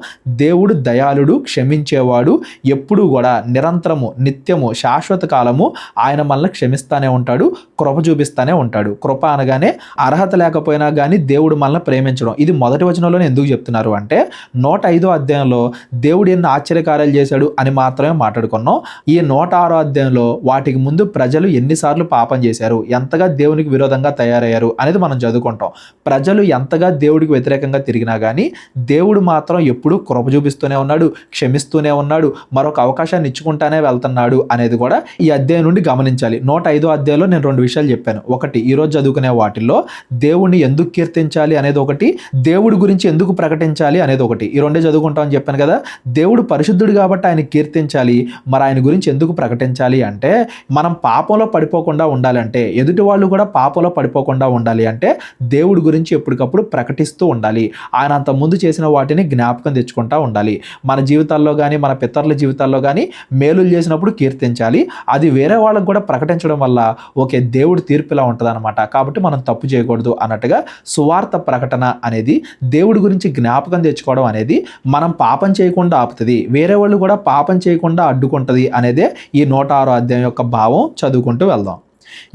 దేవుడు దయాళుడు, క్షమించేవాడు, ఎప్పుడూ కూడా నిరంతరము, నిత్యము, శాశ్వత కాలము ఆయన మనల్ని క్షమిస్తానే ఉంటాడు, కృప చూపిస్తానే ఉంటాడు. కృప అనగానే అర్హత లేకపోయినా కానీ దేవుడు మనల్ని ప్రేమించడం. ఇది మొదటి వచనంలోనే ఎందుకు చెప్తున్నారు అంటే 105వ అధ్యాయంలో దేవుడు ఎన్ని ఆశ్చర్యకార్యాలు చేశాడు అని మాత్రమే మాట్లాడుకున్నాం. ఈ 106వ అధ్యాయంలో వాటికి ముందు ప్రజలు ఎన్నిసార్లు పాపం చేశారు, ఎంతగా దేవునికి విరోధంగా తయారయ్యారు అనేది మనం చదువుకుంటాం. ప్రజలు ఎంతగా దేవుడికి వ్యతిరేకంగా తిరిగినా కానీ దేవుడు మాత్రం ఎప్పుడూ కృప చూపిస్తూనే ఉన్నాడు, క్షమిస్తూనే ఉన్నాడు, మరొక అవకాశాన్ని ఇచ్చుకుంటానే వెళ్తున్నాడు అనేది కూడా ఈ అధ్యాయం నుండి గమనించాలి. 105వ అధ్యాయంలో నేను 2 విషయాలు చెప్పాను. ఒకటి, ఈరోజు చదువుకునే వాటిల్లో దేవుణ్ణి ఎందుకు కీర్తించాలి అనేది ఒకటి, దేవుడి గురించి ఎందుకు ప్రకటించాలి అనేది ఒకటి. ఈ రెండే చదువుకుంటామని చెప్పాను కదా. దేవుడు పరిశుద్ధుడు కాబట్టి ఆయన కీర్తించాలి, మరి ఆయన గురించి ఎందుకు ప్రకటించాలి అంటే మనం పాపంలో పడిపోకుండా ఉండాలంటే, ఎదుటి వాళ్ళు కూడా పాపంలో పడిపోకుండా ఉండాలి అంటే దేవుడి గురించి ఎప్పటికప్పుడు ప్రకటిస్తూ ఉండాలి. ఆయన అంత ముందు చేసిన వాటిని జ్ఞాపకం తెచ్చుకుంటూ ఉండాలి. మన జీవితాల్లో కానీ మన పితరుల జీవితాల్లో కానీ మేలులు చేసినప్పుడు కీర్తించాలి. అది వేరే వాళ్ళకు కూడా ప్రకటించడం వల్ల ఓకే దేవుడి తీర్పు ఇలా ఉంటుంది అనమాట. కాబట్టి మనం తప్పు చేయకూడదు అన్నట్టుగా సువార్త ప్రకటన అనేది, దేవుడి గురించి జ్ఞాపకం తెచ్చుకోవడం అనేది మనం పాపం చేయకుండా ఆపుతుంది, వేరే వాళ్ళు కూడా పాపం చేయకుండా అడ్డుకుంటుంది అనేదే ఈ 106వ అధ్యాయం యొక్క భావం. చదువుకుంటూ వెళ్దాం.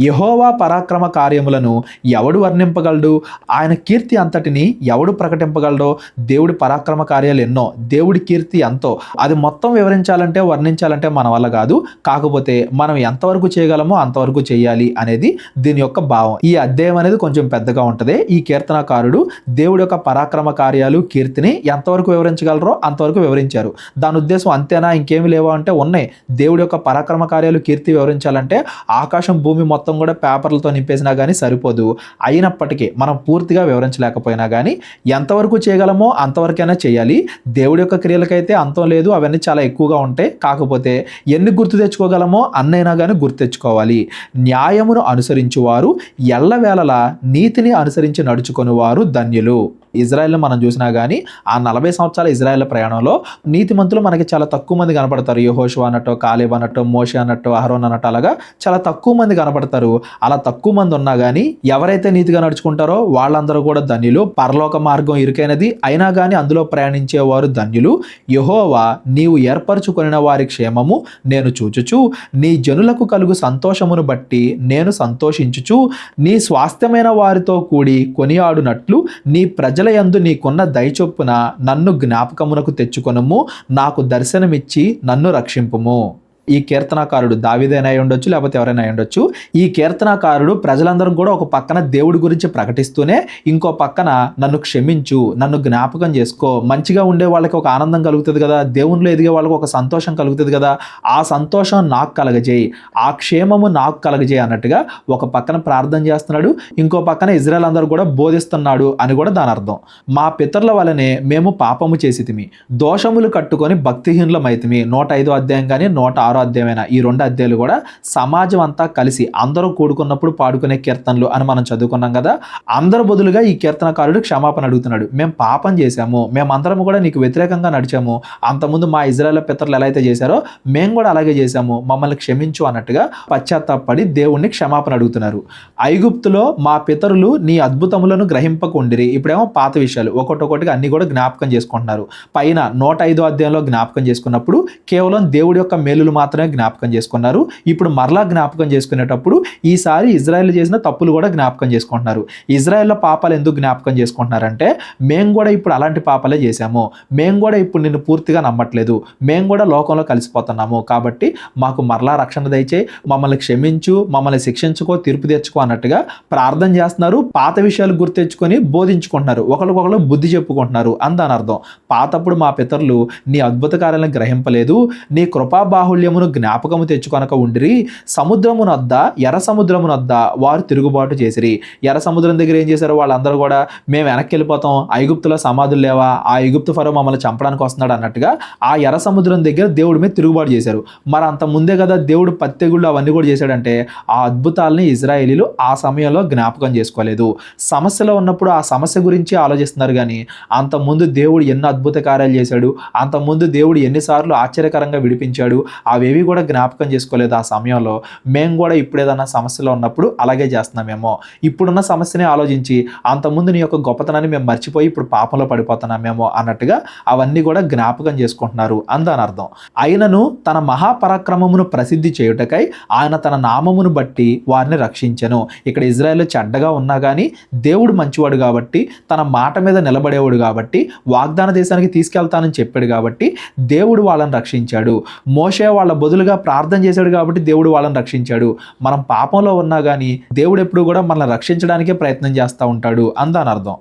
యెహోవా పరాక్రమ కార్యములను ఎవడు వర్ణింపగలడు, ఆయన కీర్తి అంతటిని ఎవడు ప్రకటింపగలడో. దేవుడి పరాక్రమ కార్యాలు ఎన్నో, దేవుడి కీర్తి ఎంతో, అది మొత్తం వివరించాలంటే వర్ణించాలంటే మన వల్ల కాదు. కాకపోతే మనం ఎంతవరకు చేయగలమో అంతవరకు చేయాలి అనేది దీని యొక్క భావం. ఈ అధ్యాయం అనేది కొంచెం పెద్దగా ఉంటుంది. ఈ కీర్తనకారుడు దేవుడి యొక్క పరాక్రమ కార్యాలు, కీర్తిని ఎంతవరకు వివరించగలరో అంతవరకు వివరించారు. దాని ఉద్దేశం అంతేనా, ఇంకేమి లేవా అంటే ఉన్నాయి. దేవుడి యొక్క పరాక్రమ కార్యాలు, కీర్తి వివరించాలంటే ఆకాశం భూమి మొత్తం కూడా పేపర్లతో నింపేసినా కానీ సరిపోదు. అయినప్పటికీ మనం పూర్తిగా వివరించలేకపోయినా కానీ ఎంతవరకు చేయగలమో అంతవరకైనా చేయాలి. దేవుడి యొక్క క్రియలకైతే అంతం లేదు, అవన్నీ చాలా ఎక్కువగా ఉంటాయి. కాకపోతే ఎన్ని గుర్తు తెచ్చుకోగలమో అన్నైనా కానీ గుర్తు తెచ్చుకోవాలి. న్యాయమును అనుసరించువారు, ఎల్లవేళలా నీతిని అనుసరించి నడుచుకొని వారు ధన్యులు. ఇజ్రాయెల్ని మనం చూసినా కానీ ఆ 40 సంవత్సరాల ఇజ్రాయెల్ ప్రయాణంలో నీతిమంతులు మనకి చాలా తక్కువ మంది కనపడతారు. యెహోషువ అన్నట్టు, కాలేబ్ అన్నట్టు, మోషే అన్నట్టు, అహరోన్ అన్నట్టు, అలాగా చాలా తక్కువ మంది కనపడతారు. అలా తక్కువ మంది ఉన్నా కానీ ఎవరైతే నీతిగా నడుచుకుంటారో వాళ్ళందరూ కూడా ధన్యులు. పరలోక మార్గం ఇరుకైనది, అయినా కానీ అందులో ప్రయాణించేవారు ధన్యులు. యెహోవా నీవు ఏర్పరచుకొనిన వారి క్షేమము నేను చూచుచు, నీ జనులకు కలుగు సంతోషమును బట్టి నేను సంతోషించుచు, నీ స్వాస్థ్యమైన వారితో కూడి కొనియాడునట్లు నీ ప్రజల యందు నీకున్న దయచొప్పున నన్ను జ్ఞాపకమునకు తెచ్చుకొనుము, నాకు దర్శనమిచ్చి నన్ను రక్షింపుము. ఈ కీర్తనాకారుడు దావీదైనా అయి ఉండొచ్చు, లేకపోతే ఎవరైనా అయి ఉండొచ్చు. ఈ కీర్తనాకారుడు ప్రజలందరూ కూడా ఒక పక్కన దేవుడి గురించి ప్రకటిస్తూనే ఇంకో పక్కన నన్ను క్షమించు, నన్ను జ్ఞాపకం చేసుకో, మంచిగా ఉండే వాళ్ళకి ఒక ఆనందం కలుగుతుంది కదా, దేవునిలో ఎదిగే వాళ్ళకి ఒక సంతోషం కలుగుతుంది కదా, ఆ సంతోషం నాకు కలగజేయి, ఆ క్షేమము నాకు కలగజేయి అన్నట్టుగా ఒక పక్కన ప్రార్థన చేస్తున్నాడు, ఇంకో పక్కన ఇజ్రాయెల్ అందరూ కూడా బోధిస్తున్నాడు అని కూడా దాని అర్థం. మా పితరుల వలనే మేము పాపము చేసితిమి, దోషములు కట్టుకొని భక్తిహీనులమైతిమి. 105వ అధ్యాయం కానీ 106వ అధ్యాయమైన ఈ 2 అధ్యాయాలు కూడా సమాజం అంతా కలిసి అందరూ కూడుకున్నప్పుడు పాడుకునే కీర్తనలు అని మనం చదువుకున్నాం కదా. అందరు బదులుగా ఈ కీర్తనకారుడు క్షమాపణ అడుగుతున్నాడు. మేము పాపం చేశాము, మేమందరం కూడా నీకు వ్యతిరేకంగా నడిచాము, అంతకుముందు మా ఇజ్రాయెల్ పితరులు ఎలా అయితే చేశారో మేము కూడా అలాగే చేశాము, మమ్మల్ని క్షమించు అన్నట్టుగా పశ్చాత్తాపడి దేవుణ్ణి క్షమాపణ అడుగుతున్నారు. ఐగుప్తులో మా పితరులు నీ అద్భుతములను గ్రహింపకుండిరి. ఇప్పుడేమో పాత విషయాలు ఒక్కొక్కటిగా అన్ని కూడా జ్ఞాపకం చేసుకుంటున్నారు. పైన 105వ అధ్యాయంలో జ్ఞాపకం చేసుకున్నప్పుడు కేవలం దేవుడి యొక్క మేలులు మాత్రమే జ్ఞాపకం చేసుకున్నారు. ఇప్పుడు మరలా జ్ఞాపకం చేసుకునేటప్పుడు ఈసారి ఇజ్రాయెల్ చేసిన తప్పులు కూడా జ్ఞాపకం చేసుకుంటున్నారు. ఇజ్రాయెల్ పాపాలు ఎందుకు జ్ఞాపకం చేసుకుంటున్నారంటే మేము కూడా ఇప్పుడు అలాంటి పాపాలే చేశాము, మేము కూడా ఇప్పుడు నిన్ను పూర్తిగా నమ్మట్లేదు, మేము కూడా లోకంలో కలిసిపోతున్నాము, కాబట్టి మాకు మరలా రక్షణ దయచేయి, మమ్మల్ని క్షమించు, మమ్మల్ని శిక్షించుకో, తీర్పు తెచ్చుకో అన్నట్టుగా ప్రార్థన చేస్తున్నారు. పాత విషయాలు గుర్తు తెచ్చుకొని బోధించుకుంటున్నారు, ఒకరికొకరు బుద్ధి చెప్పుకుంటున్నారు అని దాని అర్థం. పాతప్పుడు మా పితరులు నీ అద్భుత కార్యాలను గ్రహింపలేదు, నీ కృపాబాహుళ్యం కార్యమును జ్ఞాపకము తెచ్చుకొనక ఉండిరి. సముద్రమునొద్ద ఎర్ర సముద్రమునొద్ద వారు తిరుగుబాటు చేసిరి. ఎర్ర సముద్రం దగ్గర ఏం చేశారు? వాళ్ళందరూ కూడా మేము వెనక్కి వెళ్ళిపోతాం, ఐగుప్తులో సమాధులు లేవా, ఆ ఐగుప్తు ఫరో మమ్మల్ని చంపడానికి వస్తున్నాడు అన్నట్టుగా ఆ ఎర్ర సముద్రం దగ్గర దేవుడి మీద తిరుగుబాటు చేశారు. మరి అంత ముందే కదా దేవుడు పత్తెగుళ్ళు అవన్నీ కూడా చేశాడంటే ఆ అద్భుతాలని ఇజ్రాయేలీలు ఆ సమయంలో జ్ఞాపకం చేసుకోలేదు. సమస్యలో ఉన్నప్పుడు ఆ సమస్య గురించి ఆలోచిస్తున్నారు కానీ అంతకుముందు దేవుడు ఎన్ని అద్భుత కార్యాలు చేశాడు, అంతకుముందు దేవుడు ఎన్నిసార్లు ఆశ్చర్యకరంగా విడిపించాడు, అవేవి కూడా జ్ఞాపకం చేసుకోలేదు. ఆ సమయంలో మేము కూడా ఇప్పుడు ఏదైనా సమస్యలో ఉన్నప్పుడు అలాగే చేస్తున్నామేమో, ఇప్పుడున్న సమస్యని ఆలోచించి అంతకుముందు నీ యొక్క గొప్పతనాన్ని మేము మర్చిపోయి ఇప్పుడు పాపంలో పడిపోతున్నామేమో అన్నట్టుగా అవన్నీ కూడా జ్ఞాపకం చేసుకుంటున్నారు అందని అర్థం. అయినను తన మహాపరాక్రమమును ప్రసిద్ధి చేయుటకై ఆయన తన నామమును బట్టి వారిని రక్షించెను. ఇక్కడ ఇజ్రాయేల్ చెడ్డగా ఉన్నా కానీ దేవుడు మంచివాడు కాబట్టి, తన మాట మీద నిలబడేవాడు కాబట్టి, వాగ్దాన దేశానికి తీసుకెళ్తానని చెప్పాడు కాబట్టి దేవుడు వాళ్ళని రక్షించాడు. మోషే వాళ్ళ బదులుగా ప్రార్థన చేశాడు కాబట్టి దేవుడు వాళ్ళని రక్షించాడు. మనం పాపంలో ఉన్నా కానీ దేవుడు ఎప్పుడు కూడా మనల్ని రక్షించడానికే ప్రయత్నం చేస్తూ ఉంటాడు అందని అర్థం.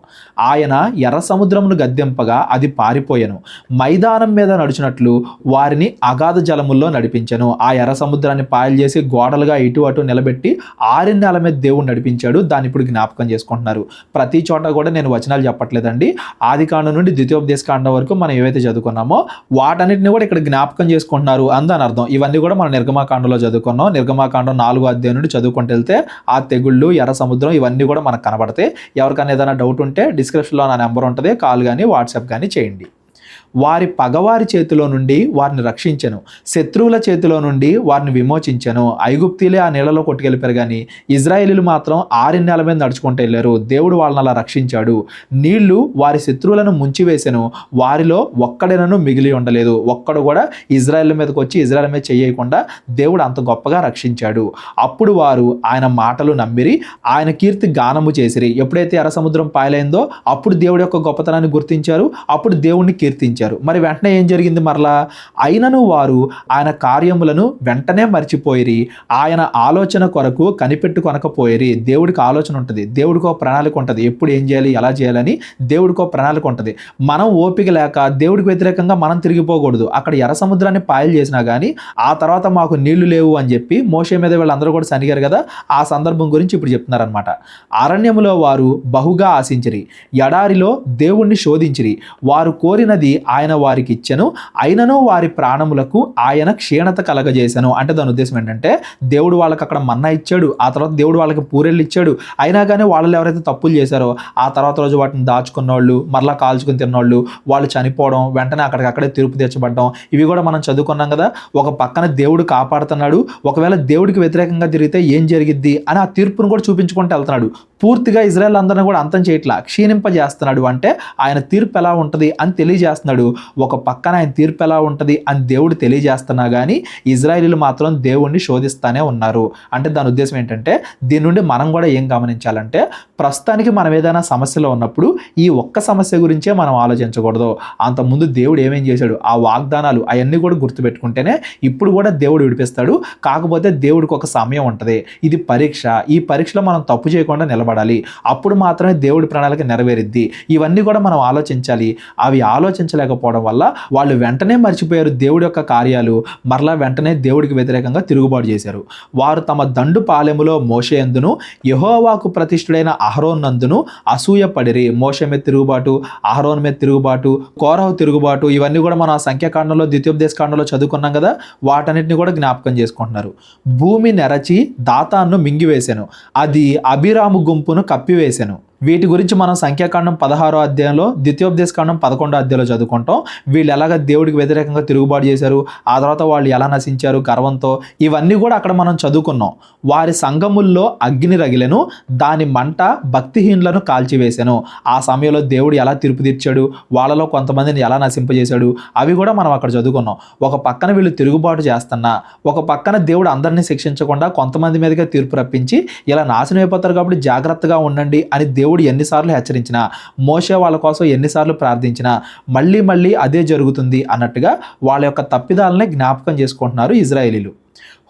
ఆయన ఎర్ర సముద్రమును గద్దెంపగా అది పారిపోయెను, మైదానం మీద నడుచున్నట్లు వారిని అగాధ జలముల్లో నడిపించెను. ఆ ఎర్ర సముద్రాన్ని పాయలు చేసి గోడలుగా ఇటు అటు నిలబెట్టి ఆరిన నేల మీద దేవుడు నడిపించాడు. దాన్ని ఇప్పుడు జ్ఞాపకం చేసుకుంటున్నారు. ప్రతి చోట కూడా నేను వచనాలు చెప్పట్లేదండి, ఆదికాండం నుండి ద్వితీయోపదేశ కాండం వరకు మనం ఏవైతే చదువుకున్నామో వాటన్నిటిని కూడా ఇక్కడ జ్ఞాపకం చేసుకుంటున్నారు అందని అర్థం. ఇవన్నీ కూడా మనం నిర్గమాకాండంలో చదువుకున్నాం. నిర్గమాకాండం 4వ అధ్యాయం నుండి చదువుకుంటూ వెళ్తే ఆ తెగుళ్ళు, ఎర్ర సముద్రం ఇవన్నీ కూడా మనకు కనబడతాయి. ఎవరికైనా ఏదైనా డౌట్ ఉంటే డిస్క్రిప్షన్లో నా నెంబర్ ఉంటుంది, కాల్ కానీ వాట్సాప్ కానీ చేయండి. వారి పగవారి చేతిలో నుండి వారిని రక్షించెను, శత్రువుల చేతిలో నుండి వారిని విమోచించెను. ఐగుప్తీలే ఆ నీళ్ళలో కొట్టుకెళ్ళిపోయారు కానీ ఇజ్రాయేలీలు మాత్రం ఆరిన నేల మీద నడుచుకుంటూ వెళ్ళారు. దేవుడు వాళ్ళని అలా రక్షించాడు. నీళ్లు వారి శత్రువులను ముంచివేసెను, వారిలో ఒక్కడైనను మిగిలి ఉండలేదు. ఒక్కడు కూడా ఇజ్రాయేల్ మీదకి వచ్చి ఇజ్రాయేల్ మీద చేయకుండా దేవుడు అంత గొప్పగా రక్షించాడు. అప్పుడు వారు ఆయన మాటలు నమ్మిరి, ఆయన కీర్తి గానము చేసిరి. ఎప్పుడైతే ఎర్ర సముద్రం పాయలైందో అప్పుడు దేవుడి యొక్క గొప్పతనాన్ని గుర్తించారు, అప్పుడు దేవుణ్ణి కీర్తించారు. మరి వెంటనే ఏం జరిగింది? మరలా అయినను వారు ఆయన కార్యములను వెంటనే మర్చిపోయిరి, ఆయన ఆలోచన కొరకు కనిపెట్టుకొనకపోయిరి. దేవుడికి ఆలోచన ఉంటుంది, దేవుడికి ఒక ప్రణాళిక ఉంటుంది, ఎప్పుడు ఏం చేయాలి, ఎలా చేయాలని దేవుడికి ఒక ప్రణాళిక ఉంటుంది. మనం ఓపిక లేక దేవుడికి వ్యతిరేకంగా మనం తిరిగిపోకూడదు. అక్కడ ఎర్ర సముద్రాన్ని పాయలు చేసినా కానీ ఆ తర్వాత మాకు నీళ్లు లేవు అని చెప్పి మోషే మీద వీళ్ళందరూ కూడా సనిగారు కదా, ఆ సందర్భం గురించి ఇప్పుడు చెప్తున్నారనమాట. అరణ్యములో వారు బహుగా ఆశించిరి, ఎడారిలో దేవుణ్ణి శోధించిరి. వారు కోరినది ఆయన వారికి ఇచ్చెను, అయినను వారి ప్రాణములకు ఆయన క్షీణత కలగజేశాను. అంటే దాని ఉద్దేశం ఏంటంటే దేవుడు వాళ్ళకి అక్కడ మన్నా ఇచ్చాడు, ఆ తర్వాత దేవుడు వాళ్ళకి పూరెళ్ళు ఇచ్చాడు. అయినా కానీ వాళ్ళు ఎవరైతే తప్పులు చేశారో ఆ తర్వాత రోజు వాటిని దాచుకున్నోళ్ళు, మరలా కాల్చుకుని తిన్నోళ్ళు, వాళ్ళు చనిపోవడం, వెంటనే అక్కడికక్కడే తీర్పు తెచ్చబడడం, ఇవి కూడా మనం చదువుకున్నాం కదా. ఒక పక్కన దేవుడు కాపాడుతున్నాడు, ఒకవేళ దేవుడికి వ్యతిరేకంగా తిరిగితే ఏం జరిగిద్ది అని ఆ తీర్పును కూడా చూపించుకుంటూ వెళ్తున్నాడు. పూర్తిగా ఇజ్రాయెల్ అందరినీ కూడా అంతం చేయట్లా, క్షీణింపజేస్తున్నాడు. అంటే ఆయన తీర్పు ఎలా ఉంటుంది అని తెలియజేస్తున్నాడు. ఒక పక్కన ఆయన తీర్పు ఎలా ఉంటుంది అని దేవుడు తెలియజేస్తున్నా కానీ ఇజ్రాయేలీలు మాత్రం దేవుణ్ణి శోధిస్తానే ఉన్నారు. అంటే దాని ఉద్దేశం ఏంటంటే దీని నుండి మనం కూడా ఏం గమనించాలంటే ప్రస్తుతానికి మనం ఏదైనా సమస్యలో ఉన్నప్పుడు ఈ ఒక్క సమస్య గురించే మనం ఆలోచించకూడదు. అంతకుముందు దేవుడు ఏమేం చేశాడు, ఆ వాగ్దానాలు అవన్నీ కూడా గుర్తుపెట్టుకుంటేనే ఇప్పుడు కూడా దేవుడు విడిపిస్తాడు. కాకపోతే దేవుడికి ఒక సమయం ఉంటుంది, ఇది పరీక్ష. ఈ పరీక్షలో మనం తప్పు చేయకుండా నిలబడాలి, అప్పుడు మాత్రమే దేవుడి ప్రణాళిక నెరవేరిద్ది. ఇవన్నీ కూడా మనం ఆలోచించాలి. అవి ఆలోచించలేకపోవడం వల్ల వాళ్ళు వెంటనే మర్చిపోయారు దేవుడి యొక్క కార్యాలు, మరలా వెంటనే దేవుడికి వ్యతిరేకంగా తిరుగుబాటు చేశారు. వారు తమ దండు పాలెములో మోషే యందును యెహోవాకు ప్రతిష్ఠుడైన అహరోన్ నందును అసూయ పడిరి. మోషే మీద తిరుగుబాటు, అహరోన్ మీద తిరుగుబాటు, కోరహు తిరుగుబాటు, ఇవన్నీ కూడా మనం సంఖ్యాకాండంలో ద్వితీయోపదేశ కాండంలో చదువుకున్నాం కదా. వాటన్నిటిని కూడా జ్ఞాపకం చేసుకుంటున్నారు. భూమి నెరచి దాతాన్ను మింగివేశాను, అది అభిరాము గుంపును కప్పివేశాను. వీటి గురించి మనం సంఖ్యాకాండం 16వ అధ్యాయంలో, ద్వితీయోపదేశ కాండం 11వ అధ్యాయంలో చదువుకుంటాం. వీళ్ళు ఎలాగ దేవుడికి వ్యతిరేకంగా తిరుగుబాటు చేశారు, ఆ తర్వాత వాళ్ళు ఎలా నశించారు గర్వంతో, ఇవన్నీ కూడా అక్కడ మనం చదువుకున్నాం. వారి సంఘముల్లో అగ్ని రగిలెను, దాని మంట భక్తిహీనులను కాల్చివేశాను. ఆ సమయంలో దేవుడు ఎలా తీర్పు తీర్చాడు, వాళ్ళలో కొంతమందిని ఎలా నశింపజేశాడు, అవి కూడా మనం అక్కడ చదువుకున్నాం. ఒక పక్కన వీళ్ళు తిరుగుబాటు చేస్తున్నా, ఒక పక్కన దేవుడు అందరినీ శిక్షించకుండా కొంతమంది మీదుగా తీర్పు రప్పించి ఇలా నాశనం అయిపోతారు కాబట్టి జాగ్రత్తగా ఉండండి అని దేవుడు ఎన్నిసార్లు హెచ్చరించినా, మోషే వాళ్ళ కోసం ఎన్నిసార్లు ప్రార్థించినా మళ్ళీ మళ్ళీ అదే జరుగుతుంది అన్నట్టుగా వాళ్ళ యొక్క తప్పిదాలనే జ్ఞాపకం చేసుకుంటున్నారు ఇజ్రాయేలీలు.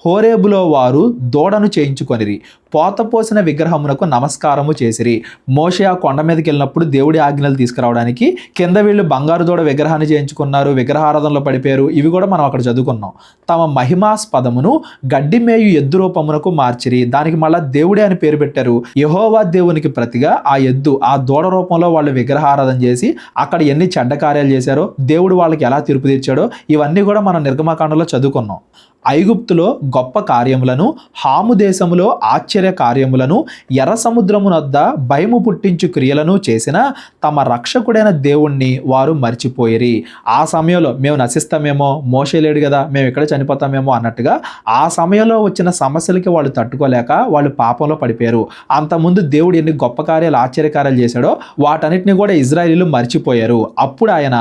హోరేబులో వారు దూడను చేయించుకొనిరి, పోతపోసిన విగ్రహమునకు నమస్కారము చేసిరి. మోషే ఆ కొండ మీదకి వెళ్ళినప్పుడు దేవుడి ఆజ్ఞలు తీసుకురావడానికి కింద వీళ్ళు బంగారు దూడ విగ్రహాన్ని చేయించుకున్నారు, విగ్రహారాధనలో పడిపోయారు. ఇవి కూడా మనం అక్కడ చదువుకున్నాం. తమ మహిమాస్పదమును గడ్డి మేయు ఎద్దు రూపమునకు మార్చిరి, దానికి మళ్ళా దేవుడే అని పేరు పెట్టారు. యెహోవా దేవునికి ప్రతిగా ఆ ఎద్దు, ఆ దూడ రూపంలో వాళ్ళు విగ్రహారాధన చేసి అక్కడ ఎన్ని చెడ్డ కార్యాలు చేశారో, దేవుడు వాళ్ళకి ఎలా తీర్పు తీర్చాడో ఇవన్నీ కూడా మనం నిర్గమకాండలో చదువుకున్నాం. ఐగుప్తులో గొప్ప కార్యములను, హాము దేశములో ఆశ్చర్య కార్యములను, ఎర్ర సముద్రమునొద్ద భయము పుట్టించు క్రియలను చేసిన తమ రక్షకుడైన దేవుణ్ణి వారు మర్చిపోయిరి. ఆ సమయంలో మేము నశిస్తామేమో, మోషే లేడు కదా, మేము ఇక్కడ చనిపోతామేమో అన్నట్టుగా ఆ సమయంలో వచ్చిన సమస్యలకి వాళ్ళు తట్టుకోలేక వాళ్ళు పాపంలో పడిపోయారు. అంతకుముందు దేవుడు ఎన్ని గొప్ప కార్యాలు, ఆశ్చర్యకార్యాలు చేశాడో వాటన్నిటిని కూడా ఇజ్రాయేలీలు మర్చిపోయారు. అప్పుడు ఆయన,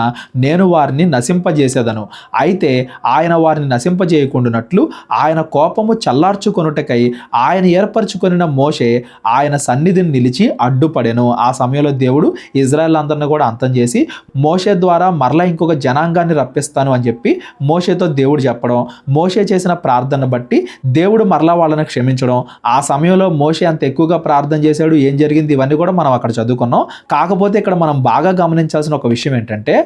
నేను వారిని నశింపజేసేదను. అయితే ఆయన వారిని నశింపజేయకుండా ఆయన కోపము చల్లార్చుకొనుటకై ఆయన ఏర్పరచుకొనిన మోషే ఆయన సన్నిధిని నిలిచి అడ్డుపడెను. ఆ సమయంలో దేవుడు ఇజ్రాయెల్ అందరిని కూడా అంతం చేసి మోషే ద్వారా మరలా ఇంకొక జనాంగాన్ని రప్పిస్తాను అని చెప్పి మోషేతో దేవుడు చెప్పడం, మోషే చేసిన ప్రార్థన బట్టి దేవుడు మరలా వాళ్ళని క్షమించడం. ఆ సమయంలో మోషే అంత ఎక్కువగా ప్రార్థన చేశాడు, ఏం జరిగింది ఇవన్నీ కూడా మనం అక్కడ చదువుకున్నాం. కాకపోతే ఇక్కడ మనం బాగా గమనించాల్సిన ఒక విషయం ఏంటంటే,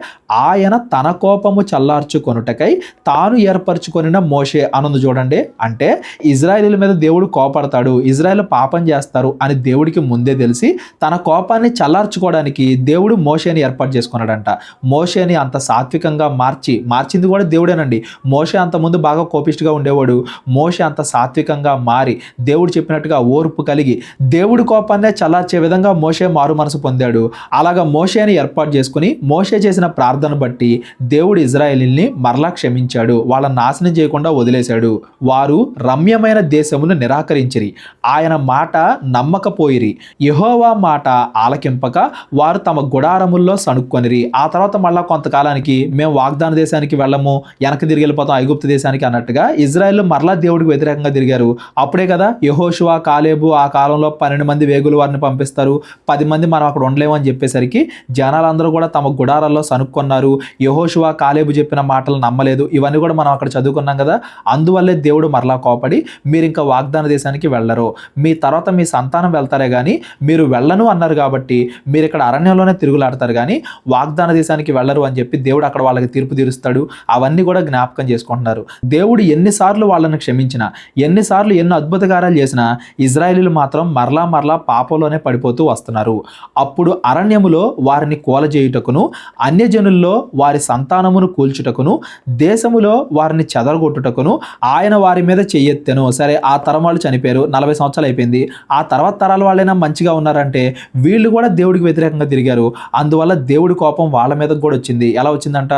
ఆయన తన కోపము చల్లార్చుకొనుటకై తాను ఏర్పరచుకొనిన మోషే అనుంది చూడండి. అంటే ఇజ్రాయేలీల మీద దేవుడు కోపడతాడు, ఇజ్రాయేల్ పాపం చేస్తారు అని దేవుడికి ముందే తెలిసి తన కోపాన్ని చల్లార్చుకోవడానికి దేవుడు మోషేని ఏర్పాటు చేసుకున్నాడంట. మోషేని అంత సాత్వికంగా మార్చింది కూడా దేవుడేనండి. మోషే అంత ముందు బాగా కోపిష్టిగా ఉండేవాడు. మోషే అంత సాత్వికంగా మారి దేవుడు చెప్పినట్టుగా ఓర్పు కలిగి దేవుడి కోపాన్నే చల్లార్చే విధంగా మోషే మారు మనసు పొందాడు. అలాగా మోషేని ఏర్పాటు చేసుకుని మోషే చేసిన ప్రార్థన బట్టి దేవుడు ఇజ్రాయేలీల్ని మరలా క్షమించాడు, వాళ్ళని నాశనం చేయకుండా వదిలేశాడు. వారు రమ్యమైన దేశమును నిరాకరించిరి, ఆయన మాట నమ్మకపోయిరి. యెహోవా మాట ఆలకింపక వారు తమ గుడారముల్లో సణుక్కొనిరి. ఆ తర్వాత మళ్ళా కొంతకాలానికి మేము వాగ్దాన దేశానికి వెళ్ళము, వెనక్కి తిరిగి వెళ్ళిపోతాం ఐగుప్తు దేశానికి అన్నట్టుగా ఇజ్రాయేల్ మరలా దేవుడికి వ్యతిరేకంగా తిరిగారు. అప్పుడే కదా యెహోషువ, కాలేబు ఆ కాలంలో 12 మంది వేగుల వారిని పంపిస్తారు. 10 మంది మనం అక్కడ ఉండలేము అని చెప్పేసరికి జనాలందరూ కూడా తమ గుడారాల్లో సణుక్కున్నారు. యెహోషువ, కాలేబు చెప్పిన మాటలు నమ్మలేదు. ఇవన్నీ కూడా మనం అక్కడ చదువుకున్నాం కదా. అందువల్లే దేవుడు మరలా కోపడి మీరు ఇంకా వాగ్దాన దేశానికి వెళ్ళరు, మీ తర్వాత మీ సంతానం వెళ్తారే కానీ మీరు వెళ్ళను అన్నారు కాబట్టి మీరు ఇక్కడ అరణ్యంలోనే తిరుగులాడతారు కానీ వాగ్దాన దేశానికి వెళ్ళరు అని చెప్పి దేవుడు అక్కడ వాళ్ళకి తీర్పు తీరుస్తాడు. అవన్నీ కూడా జ్ఞాపకం చేసుకుంటున్నారు. దేవుడు ఎన్నిసార్లు వాళ్ళని క్షమించినా, ఎన్నిసార్లు ఎన్నో అద్భుత కార్యాలు చేసినా ఇజ్రాయేలీలు మాత్రం మరలా పాపంలోనే పడిపోతూ వస్తున్నారు. అప్పుడు అరణ్యములో వారిని కూలజేయుటకును, అన్యజనుల్లో వారి సంతానమును కూల్చుటకును, దేశములో వారిని చెదరగొట్టుటకును ఆయన వారి మీద చెయ్యెత్తెను. సరే, ఆ తరం వాళ్ళు చనిపోయారు, 40 సంవత్సరాలు అయిపోయింది. ఆ తర్వాత తరాల వాళ్ళైనా మంచిగా ఉన్నారంటే వీళ్ళు కూడా దేవుడికి వ్యతిరేకంగా తిరిగారు. అందువల్ల దేవుడి కోపం వాళ్ళ మీద కూడా వచ్చింది. ఎలా వచ్చిందంట,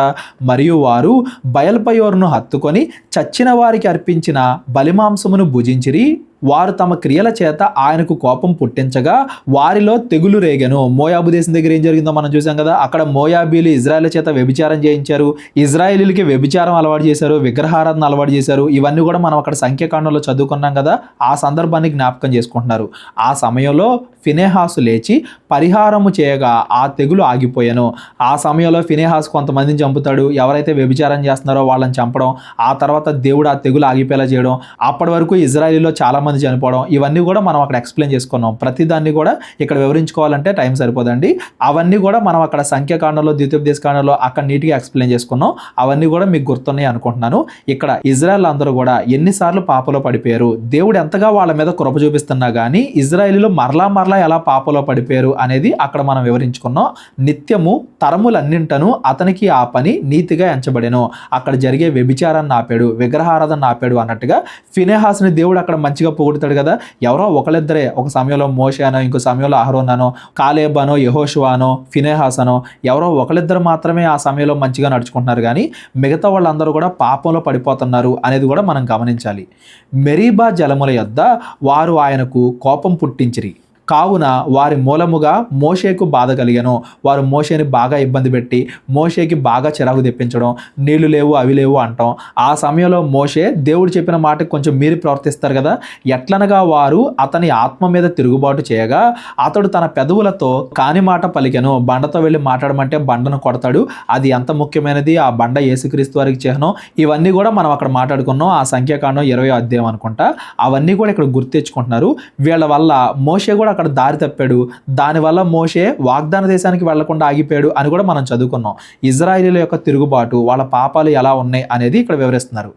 మరియు వారు బయల్పయోరును హత్తుకొని చచ్చిన వారికి అర్పించిన బలిమాంసమును భుజించిరి. వారు తమ క్రియల చేత ఆయనకు కోపం పుట్టించగా వారిలో తెగులు రేగెను. మోయాబు దేశం దగ్గర ఏం జరిగిందో మనం చూసాం కదా. అక్కడ మోయాబీలు ఇజ్రాయేల్ చేత వ్యభిచారం చేయించారు, ఇజ్రాయేలీలకి వ్యభిచారం అలవాటు చేశారు, విగ్రహారాధన అలవాటు చేశారు. ఇవన్నీ కూడా మనం అక్కడ సంఖ్యాకాండంలో చదువుకున్నాం కదా. ఆ సందర్భాన్ని జ్ఞాపకం చేసుకుంటున్నారు. ఆ సమయంలో ఫినెహాసు లేచి పరిహారము చేయగా ఆ తెగులు ఆగిపోయాను. ఆ సమయంలో ఫినెహాసు కొంతమందిని చంపుతాడు, ఎవరైతే వ్యభిచారం చేస్తున్నారో వాళ్ళని చంపడం, ఆ తర్వాత దేవుడు ఆ తెగులు ఆగిపోయేలా చేయడం, అప్పటి వరకు ఇజ్రాయేలీలో చాలా మంది చనిపోవడం, ఇవన్నీ కూడా మనం అక్కడ ఎక్స్ప్లెయిన్ చేసుకున్నాం. ప్రతిదాన్ని కూడా ఇక్కడ వివరించుకోవాలంటే టైం సరిపోదండి. అవన్నీ కూడా మనం అక్కడ సంఖ్యాకాండంలో, ద్వితీయోపదేశకాండంలో అక్కడ నీట్గా ఎక్స్ప్లెయిన్ చేసుకున్నాం. అవన్నీ కూడా మీకు గుర్తున్నాయి అనుకుంటున్నాను. ఇక్కడ ఇజ్రాయెల్ అందరూ కూడా ఎన్నిసార్లు పాపలో పడిపోయారు, దేవుడు ఎంతగా వాళ్ళ మీద కృప చూపిస్తున్నా కానీ ఇజ్రాయేలీలు మరలా ఎలా పాపలో పడిపోయారు అనేది అక్కడ మనం వివరించుకున్నాం. నిత్యము తరములన్నింటను అతనికి ఆ పని నీతిగా ఎంచబడెను. అక్కడ జరిగే వ్యభిచారాన్ని ఆపాడు, విగ్రహారాధన ఆపాడు అన్నట్టుగా ఫినెహాసుని దేవుడు అక్కడ మంచిగా పొగుడుతాడు కదా. ఎవరో ఒకళ్ళిద్దరే, ఒక సమయంలో మోషే అనో, ఇంకో సమయంలో అహరోన్ అనో, కాలేబ్ అనో, యెహోషువ అనో, ఫినెహాస్ అనో, ఎవరో ఒకళ్ళిద్దరు మాత్రమే ఆ సమయంలో మంచిగా నడుచుకుంటున్నారు కానీ మిగతా వాళ్ళందరూ కూడా పాపంలో పడిపోతున్నారు అనేది కూడా మనం గమనించాలి. మెరీబా జలముల యొద్ద వారు ఆయనకు కోపం పుట్టించిరి. కావున వారి మూలముగా మోషేకు బాధ కలిగెను. వారు మోషేని బాగా ఇబ్బంది పెట్టి మోషేకి బాగా చిరాకు తెప్పించడం, నీళ్లు లేవు అవి లేవు అంటాం. ఆ సమయంలో మోషే దేవుడు చెప్పిన మాటకు కొంచెం మీరి ప్రవర్తిస్తారు కదా. ఎట్లనగా వారు అతని ఆత్మ మీద తిరుగుబాటు చేయగా అతడు తన పెదవులతో కాని మాట పలికెను. బండతో వెళ్ళి మాట్లాడమంటే బండను కొడతాడు. అది ఎంత ముఖ్యమైనది, ఆ బండ యేసుక్రీస్తు వారికి చిహ్నం. ఇవన్నీ కూడా మనం అక్కడ మాట్లాడుకున్నాం. ఆ సంఖ్యాకాండం 20వ అధ్యాయం అనుకుంటా. అవన్నీ కూడా ఇక్కడ గుర్తు తెచ్చుకుంటున్నారు. వీళ్ళ వల్ల మోషే కూడా అక్కడ దారి తప్పాడు. దానివల్ల మోషే వాగ్దాన దేశానికి వెళ్లకుండా ఆగిపోయాడు అని కూడా మనం చదువుకున్నాం. ఇజ్రాయేలీల యొక్క తిరుగుబాటు, వాళ్ళ పాపాలు ఎలా ఉన్నాయి అనేది ఇక్కడ వివరిస్తున్నారు.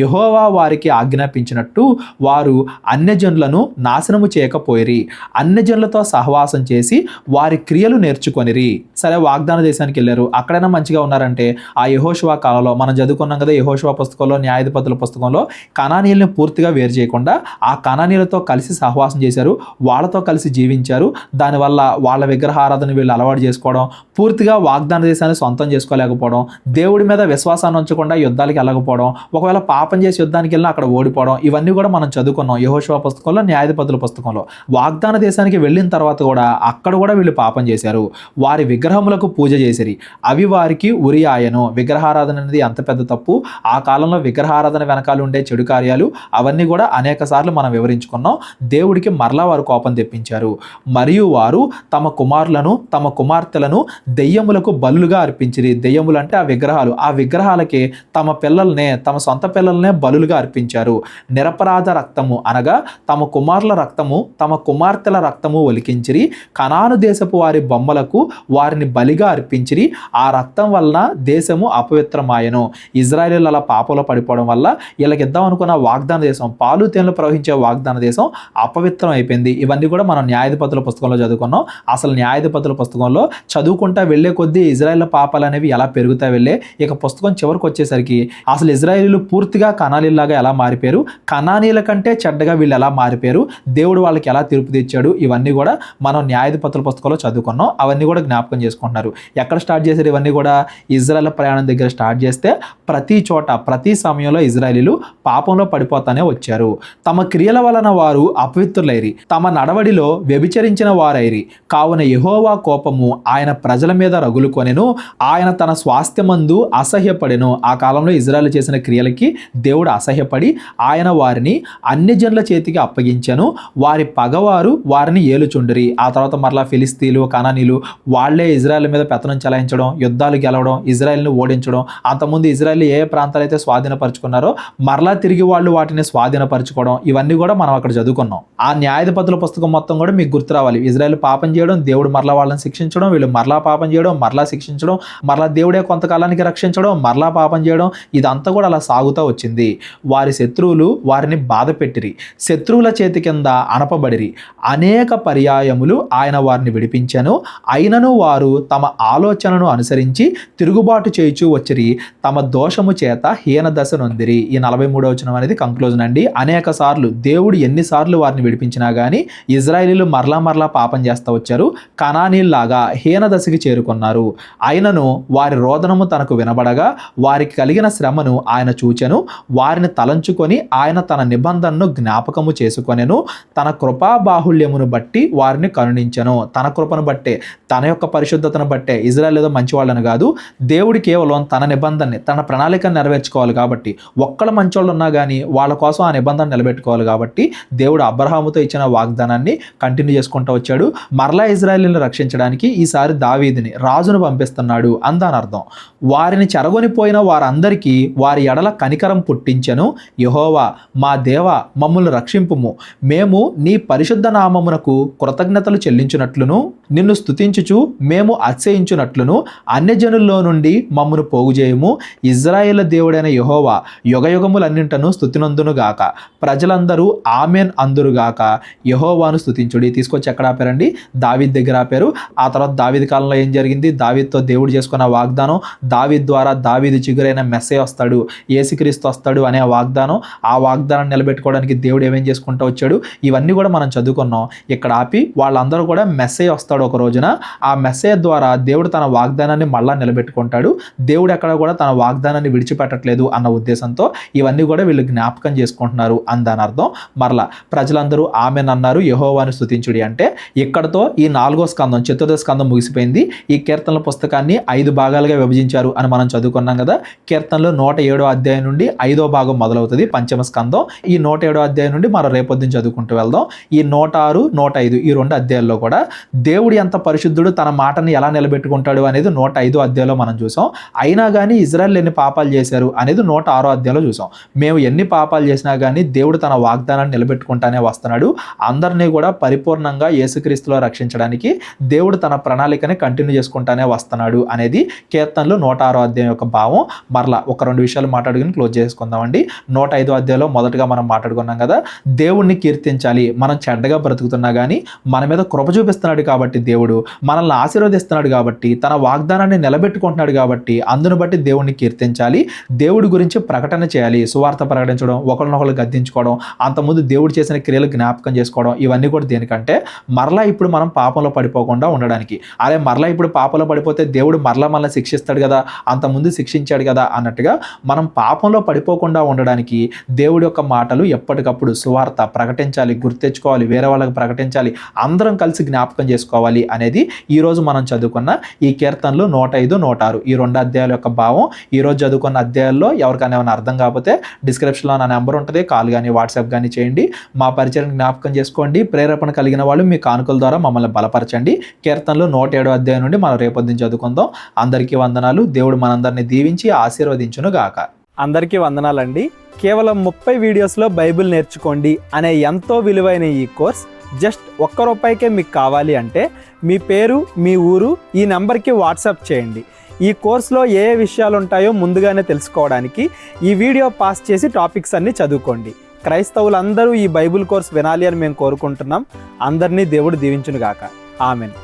యెహోవా వారికి ఆజ్ఞాపించినట్టు వారు అన్యజనులను నాశనము చేయకపోయిరి. అన్యజనులతో సహవాసం చేసి వారి క్రియలు నేర్చుకొనిరి. సరే, వాగ్దాన దేశానికి వెళ్ళారు, అక్కడైనా మంచిగా ఉన్నారంటే ఆ యెహోషువ కాలంలో మనం చదువుకున్నాం కదా. యెహోషువ పుస్తకంలో, న్యాయాధిపతుల పుస్తకంలో కనానీయుల్ని పూర్తిగా వేరు చేయకుండా ఆ కనానీయులతో కలిసి సహవాసం చేశారు, వాళ్ళతో కలిసి జీవించారు. దానివల్ల వాళ్ళ విగ్రహారాధన వీళ్ళు అలవాటు చేసుకోవడం, పూర్తిగా వాగ్దాన దేశాన్ని సొంతం చేసుకోలేకపోవడం, దేవుడి మీద విశ్వాసాన్ని ఉంచకుండా యుద్ధాలకు వెళ్ళకపోవడం, ఒకవేళ పాపం చేసి యుద్ధానికి వెళ్ళినా అక్కడ ఓడిపోవడం, ఇవన్నీ కూడా మనం చదువుకున్నాం యెహోషువ పుస్తకంలో, న్యాయాధిపతుల పుస్తకంలో. వాగ్దాన దేశానికి వెళ్ళిన తర్వాత కూడా అక్కడ కూడా వీళ్ళు పాపం చేశారు. వారి విగ్రహములకు పూజ చేసిరి, అవి వారికి ఉరి ఆయను. విగ్రహారాధన అనేది ఎంత పెద్ద తప్పు. ఆ కాలంలో విగ్రహారాధన వెనకాల ఉండే చెడు కార్యాలు అవన్నీ కూడా అనేక సార్లు మనం వివరించుకున్నాం. దేవుడికి మరలా వారు కోపం తెప్పించారు. మరియు వారు తమ కుమారులను తమ కుమార్తెలను దెయ్యములకు బలులుగా అర్పించిరి. దెయ్యములు అంటే ఆ విగ్రహాలు. ఆ విగ్రహాలకి తమ పిల్లల్నే, తమ సొంత పిల్లల్నే బలులుగా అర్పించారు. నిరపరాధ రక్తము అనగా తమ కుమారుల రక్తము, తమ కుమార్తెల రక్తము ఒలికించిరి. కనాను దేశపు వారి బొమ్మలకు వారిని బలిగా అర్పించిరి. ఆ రక్తం వలన దేశము అపవిత్రమాయను. ఇజ్రాయేలీలు అలా పాపంలో పడిపోవడం వల్ల వీళ్ళకి ఇద్దాం అనుకున్న వాగ్దాన దేశం, పాలు తేనెలు ప్రవహించే వాగ్దాన దేశం అపవిత్రం అయిపోయింది. ఇవన్నీ కూడా మనం న్యాయాధిపతుల పుస్తకంలో చదువుకున్నాం. అసలు న్యాయాధిపతుల పుస్తకంలో చదువుకుంటా వెళ్లే కొద్దీ ఇజ్రాయేల్ పాపాలు అనేవి ఎలా పెరుగుతా వెళ్ళే, ఇక పుస్తకం చివరికి వచ్చేసరికి అసలు ఇజ్రాయేలీలు పూర్తిగా కనానీయుల్లాగా ఎలా మారిపోయారు, కనానీయుల కంటే చెడ్డగా వీళ్ళు ఎలా మారిపోయారు, దేవుడు వాళ్ళకి ఎలా తీర్పు తెచ్చాడు, ఇవన్నీ కూడా మనం న్యాయాధిపతుల పుస్తకంలో చదువుకున్నాం. అవన్నీ కూడా జ్ఞాపకం చేసుకుంటున్నారు. ఎక్కడ స్టార్ట్ చేశారు ఇవన్నీ కూడా? ఇజ్రాయేల్ ప్రయాణం దగ్గర స్టార్ట్ చేస్తే ప్రతి చోట ప్రతి సమయంలో ఇజ్రాయేలీలు పాపంలో పడిపోతానే వచ్చారు. తమ క్రియల వలన వారు అపవిత్రులైరి, తమ నడవడిలో వ్యభిచరించిన వారైరి. కావున యెహోవా కోపము ఆయన ప్రజల మీద రగులుకొనెను, ఆయన తన స్వాస్థ్యమందు అసహ్యపడెను. ఆ కాలంలో ఇజ్రాయేల్ చేసిన క్రియలకి దేవుడు అసహ్యపడి ఆయన వారిని అన్యజనుల చేతికి అప్పగించెను. వారి పగవారు వారిని ఏలుచుండిరి. ఆ తర్వాత మరలా ఫిలిస్తీన్లు, కనానీలు వాళ్లే ఇజ్రాయెల్ మీద పెత్తనం చెలాయించడం, యుద్ధాలు గెలవడం, ఇజ్రాయెల్ని ఓడించడం. అంతకుముందు ఇజ్రాయెల్ ఏ ప్రాంతాలు అయితే స్వాధీనపరుచుకున్నారో మరలా తిరిగి వాళ్ళు వాటిని స్వాధీనపరచుకోవడం, ఇవన్నీ కూడా మనం అక్కడ చదువుకున్నాం. ఆ న్యాయాధిపతుల పుస్తకం మొత్తం కూడా మీకు గుర్తు రావాలి. ఇజ్రాయెల్ పాపం చేయడం, దేవుడు మరలా వాళ్ళని శిక్షించడం, వీళ్ళు మరలా పాపం చేయడం, మరలా శిక్షించడం, మరలా దేవుడే కొంతకాలానికి రక్షించడం, మరలా పాపం చేయడం, ఇదంతా కూడా అలా సాగుతూ వచ్చింది. వారి శత్రువులు వారిని బాధ పెట్టిరి, శత్రువుల చేతి కింద అనపబడిరి. అనేక పర్యాయములు ఆయన వారిని విడిపించెను. అయినను వారు తమ ఆలోచనను అనుసరించి తిరుగుబాటు చేయుచూ వచ్చిరి, తమ దోషము చేత హీన దశ నొందిరి. ఈ 43వ వచనం అనేది కంక్లూజన్ అండి. అనేక సార్లు దేవుడు ఎన్నిసార్లు వారిని విడిపించినా కానీ ఇజ్రాయేలీలు మరలా మరలా పాపం చేస్తూ వచ్చారు. కనానీల్లాగా హీన దశకి చేరుకున్నారు. అయినను వారి రోదనము తనకు వినబడగా వారికి కలిగిన శ్రమను ఆయన చూచెను. వారిని తలంచుకొని ఆయన తన నిబంధనను జ్ఞాపకము చేసుకొనెను. తన కృపా బాహుళ్యమును బట్టి వారిని కరుణించెను. తన కృపను బట్టే, తన యొక్క పరిశుద్ధతను బట్టే. ఇజ్రాయేల్ ఏదో మంచివాళ్ళని కాదు, దేవుడు కేవలం తన నిబంధనని, తన ప్రణాళికను నెరవేర్చుకోవాలి కాబట్టి, ఒక్కళ్ళ మంచోళ్ళు ఉన్నా కానీ వాళ్ళ కోసం ఆ నిబంధన నిలబెట్టుకోవాలి కాబట్టి దేవుడు అబ్రహాముతో ఇచ్చిన వాగ్దానాన్ని కంటిన్యూ చేసుకుంటూ వచ్చాడు. మరలా ఇజ్రాయేలుని రక్షించడానికి ఈసారి దావీదుని, రాజును పంపిస్తున్నాడు అని దాని అర్థం. వారిని చెరగొనిపోయిన వారందరికీ వారి ఎడల కనికరం పుట్టించెను. యెహోవా మా దేవా మమ్మల్ని రక్షింపుము, మేము నీ పరిశుద్ధ నామమునకు కృతజ్ఞతలు చెల్లించునట్లును నిన్ను స్తుతించుచు మేము అతిశయించునట్లును అన్యజనుల్లో నుండి మమ్మను పోగుచేయము. ఇజ్రాయేల్ దేవుడైన యెహోవా యుగయుగములన్నింటను స్తుతినందునుగాక. ప్రజలందరూ ఆమెన్ అందురుగాక. యెహోవాను స్తుతించుడి. తీసుకొచ్చి ఎక్కడ ఆపారండి? దావీద్ దగ్గర ఆపారు. ఆ తర్వాత దావీద్ కాలంలో ఏం జరిగింది? దావీద్తో దేవుడు చేసుకున్న వాగ్దానం, దావీద్ ద్వారా దావీదు చిగురైన మెస్సే వస్తాడు, యేసుక్రీస్తు వస్తాడు అనే వాగ్దానం. ఆ వాగ్దానాన్ని నిలబెట్టుకోవడానికి దేవుడు ఏమేం చేసుకుంటూ వచ్చాడు, ఇవన్నీ కూడా మనం చదువుకున్నాం. ఇక్కడ ఆపి వాళ్ళందరూ కూడా మెస్సే వస్తాడు ఒక రోజున. ఆ మెస్సే ద్వారా దేవుడు తన వాగ్దానాన్ని మళ్ళా నిలబెట్టుకుంటాడు. దేవుడు ఎక్కడ కూడా తన వాగ్దానాన్ని విడిచిపెట్టట్లేదు అన్న ఉద్దేశంతో ఇవన్నీ కూడా వీళ్ళు జ్ఞాపకం చేసుకుంటున్నారు అని దాని అర్థం. మరలా ప్రజలందరూ ఆమెన్ అన్నారు, యెహోవాను స్తుతించుడి అంటే ఇక్కడతో ఈ 4వ స్కందం చతుర్థ స్కందం ముగిసిపోయింది. ఈ కీర్తనల పుస్తకాన్ని 5 భాగాలుగా విభజించారు అని మనం చదువుకున్నాం కదా. కీర్తనలు 107వ అధ్యాయం నుండి 5వ భాగం మొదలవుతుంది, పంచమ స్కందం. ఈ 107వ అధ్యాయం నుండి మనం రేపొద్దున చదువుకుంటూ వెళ్దాం. ఈ 106, 105 ఈ 2 అధ్యాయాల్లో కూడా దేవుడు ఎంత పరిశుద్ధుడు, తన మాటని ఎలా నిలబెట్టుకుంటాడు అనేది 105వ అధ్యాయంలో మనం చూసాం. అయినా కానీ ఇజ్రాయెల్ ఎన్ని పాపాలు చేశారు అనేది 106వ అధ్యాయంలో చూసాం. మేము ఎన్ని పాపాలు చేసినా కానీ దేవుడు తన వాగ్దానాన్ని నిలబెట్టుకుంటానే వస్తున్నాడు. అందరినీ కూడా పరిపూర్ణంగా యేసుక్రీస్తులో రక్షించడానికి దేవుడు తన ప్రణాళికని కంటిన్యూ చేసుకుంటానే వస్తున్నాడు అనేది కీర్తనలు 106వ అధ్యాయం యొక్క భావం. మరలా ఒక 2 విషయాలు మాట్లాడుకుని క్లోజ్ చేసుకుందామండి. 105వ అధ్యాయంలో మొదటగా మనం మాట్లాడుకున్నాం కదా, దేవుణ్ణి కీర్తించాలి. మనం చెడ్డగా బ్రతుకుతున్నా కానీ మన మీద కృప చూపిస్తున్నాడు కాబట్టి, దేవుడు మనల్ని ఆశీర్వదిస్తున్నాడు కాబట్టి, తన వాగ్దానాన్ని నిలబెట్టుకుంటున్నాడు కాబట్టి అందును బట్టి దేవుణ్ణి కీర్తించాలి. దేవుడి గురించి ప్రకటన చేయాలి, సువార్త ప్రకటించడం, ఒకరినొకరు గద్దించుకోవడం, అంతకుముందు దేవుడు చేసిన క్రియలు జ్ఞాపకం చేసుకోవడం, ఇవన్నీ కూడా దేనికంటే మరలా ఇప్పుడు మనం పాపంలో పడిపోకుండా ఉండడానికి. అరే మరలా ఇప్పుడు పాపంలో పడిపోతే దేవుడు మరలా మనల్ని శిక్షిస్తాడు కదా, అంతకుముందు శిక్షించాడు కదా అన్నట్టుగా మనం పాపంలో పడిపోకుండా ఉండడానికి దేవుడి యొక్క మాటలు ఎప్పటికప్పుడు సువార్త ప్రకటించాలి, గుర్తెచ్చుకోవాలి, వేరే వాళ్ళకి ప్రకటించాలి, అందరం కలిసి జ్ఞాపకం చేసుకోవాలి అనేది ఈరోజు మనం చదువుకున్న ఈ కీర్తనలు 105, 106 ఈ 2 అధ్యాయాల యొక్క భావం. ఈరోజు చదువుకున్న అధ్యాయాల్లో ఎవరికైనా ఏమైనా అర్థం కాకపోతే డిస్క్రిప్షన్లో నా నెంబర్ ఉంటుంది, కాల్ కానీ వాట్సాప్ కానీ చేయండి. మా పరిచయం జ్ఞాపకం చేసుకోండి. ప్రేరేపణ కలిగిన వాళ్ళు మీ కానుకల ద్వారా మమ్మల్ని బలపరచండి. కీర్తనలు 107వ అధ్యాయం నుండి మనం రేపొద్దున చదువుకుందాం. అందరికీ వందనాలు. దేవుడు మనందరినీ దీవించి ఆశీర్వదించును గాక. అందరికీ వందనాలండి. కేవలం 30 వీడియోస్లో బైబిల్ నేర్చుకోండి అనే ఎంతో విలువైన ఈ కోర్స్ జస్ట్ ₹1 మీకు కావాలి అంటే మీ పేరు, మీ ఊరు ఈ నెంబర్కి వాట్సాప్ చేయండి. ఈ కోర్సులో ఏ విషయాలు ఉంటాయో ముందుగానే తెలుసుకోవడానికి ఈ వీడియో పాస్ చేసి టాపిక్స్ అన్నీ చదువుకోండి. క్రైస్తవులందరూ ఈ బైబిల్ కోర్స్ వినాలి అని మేము కోరుకుంటున్నాం. అందరినీ దేవుడు దీవించును గాక. ఆమెన్.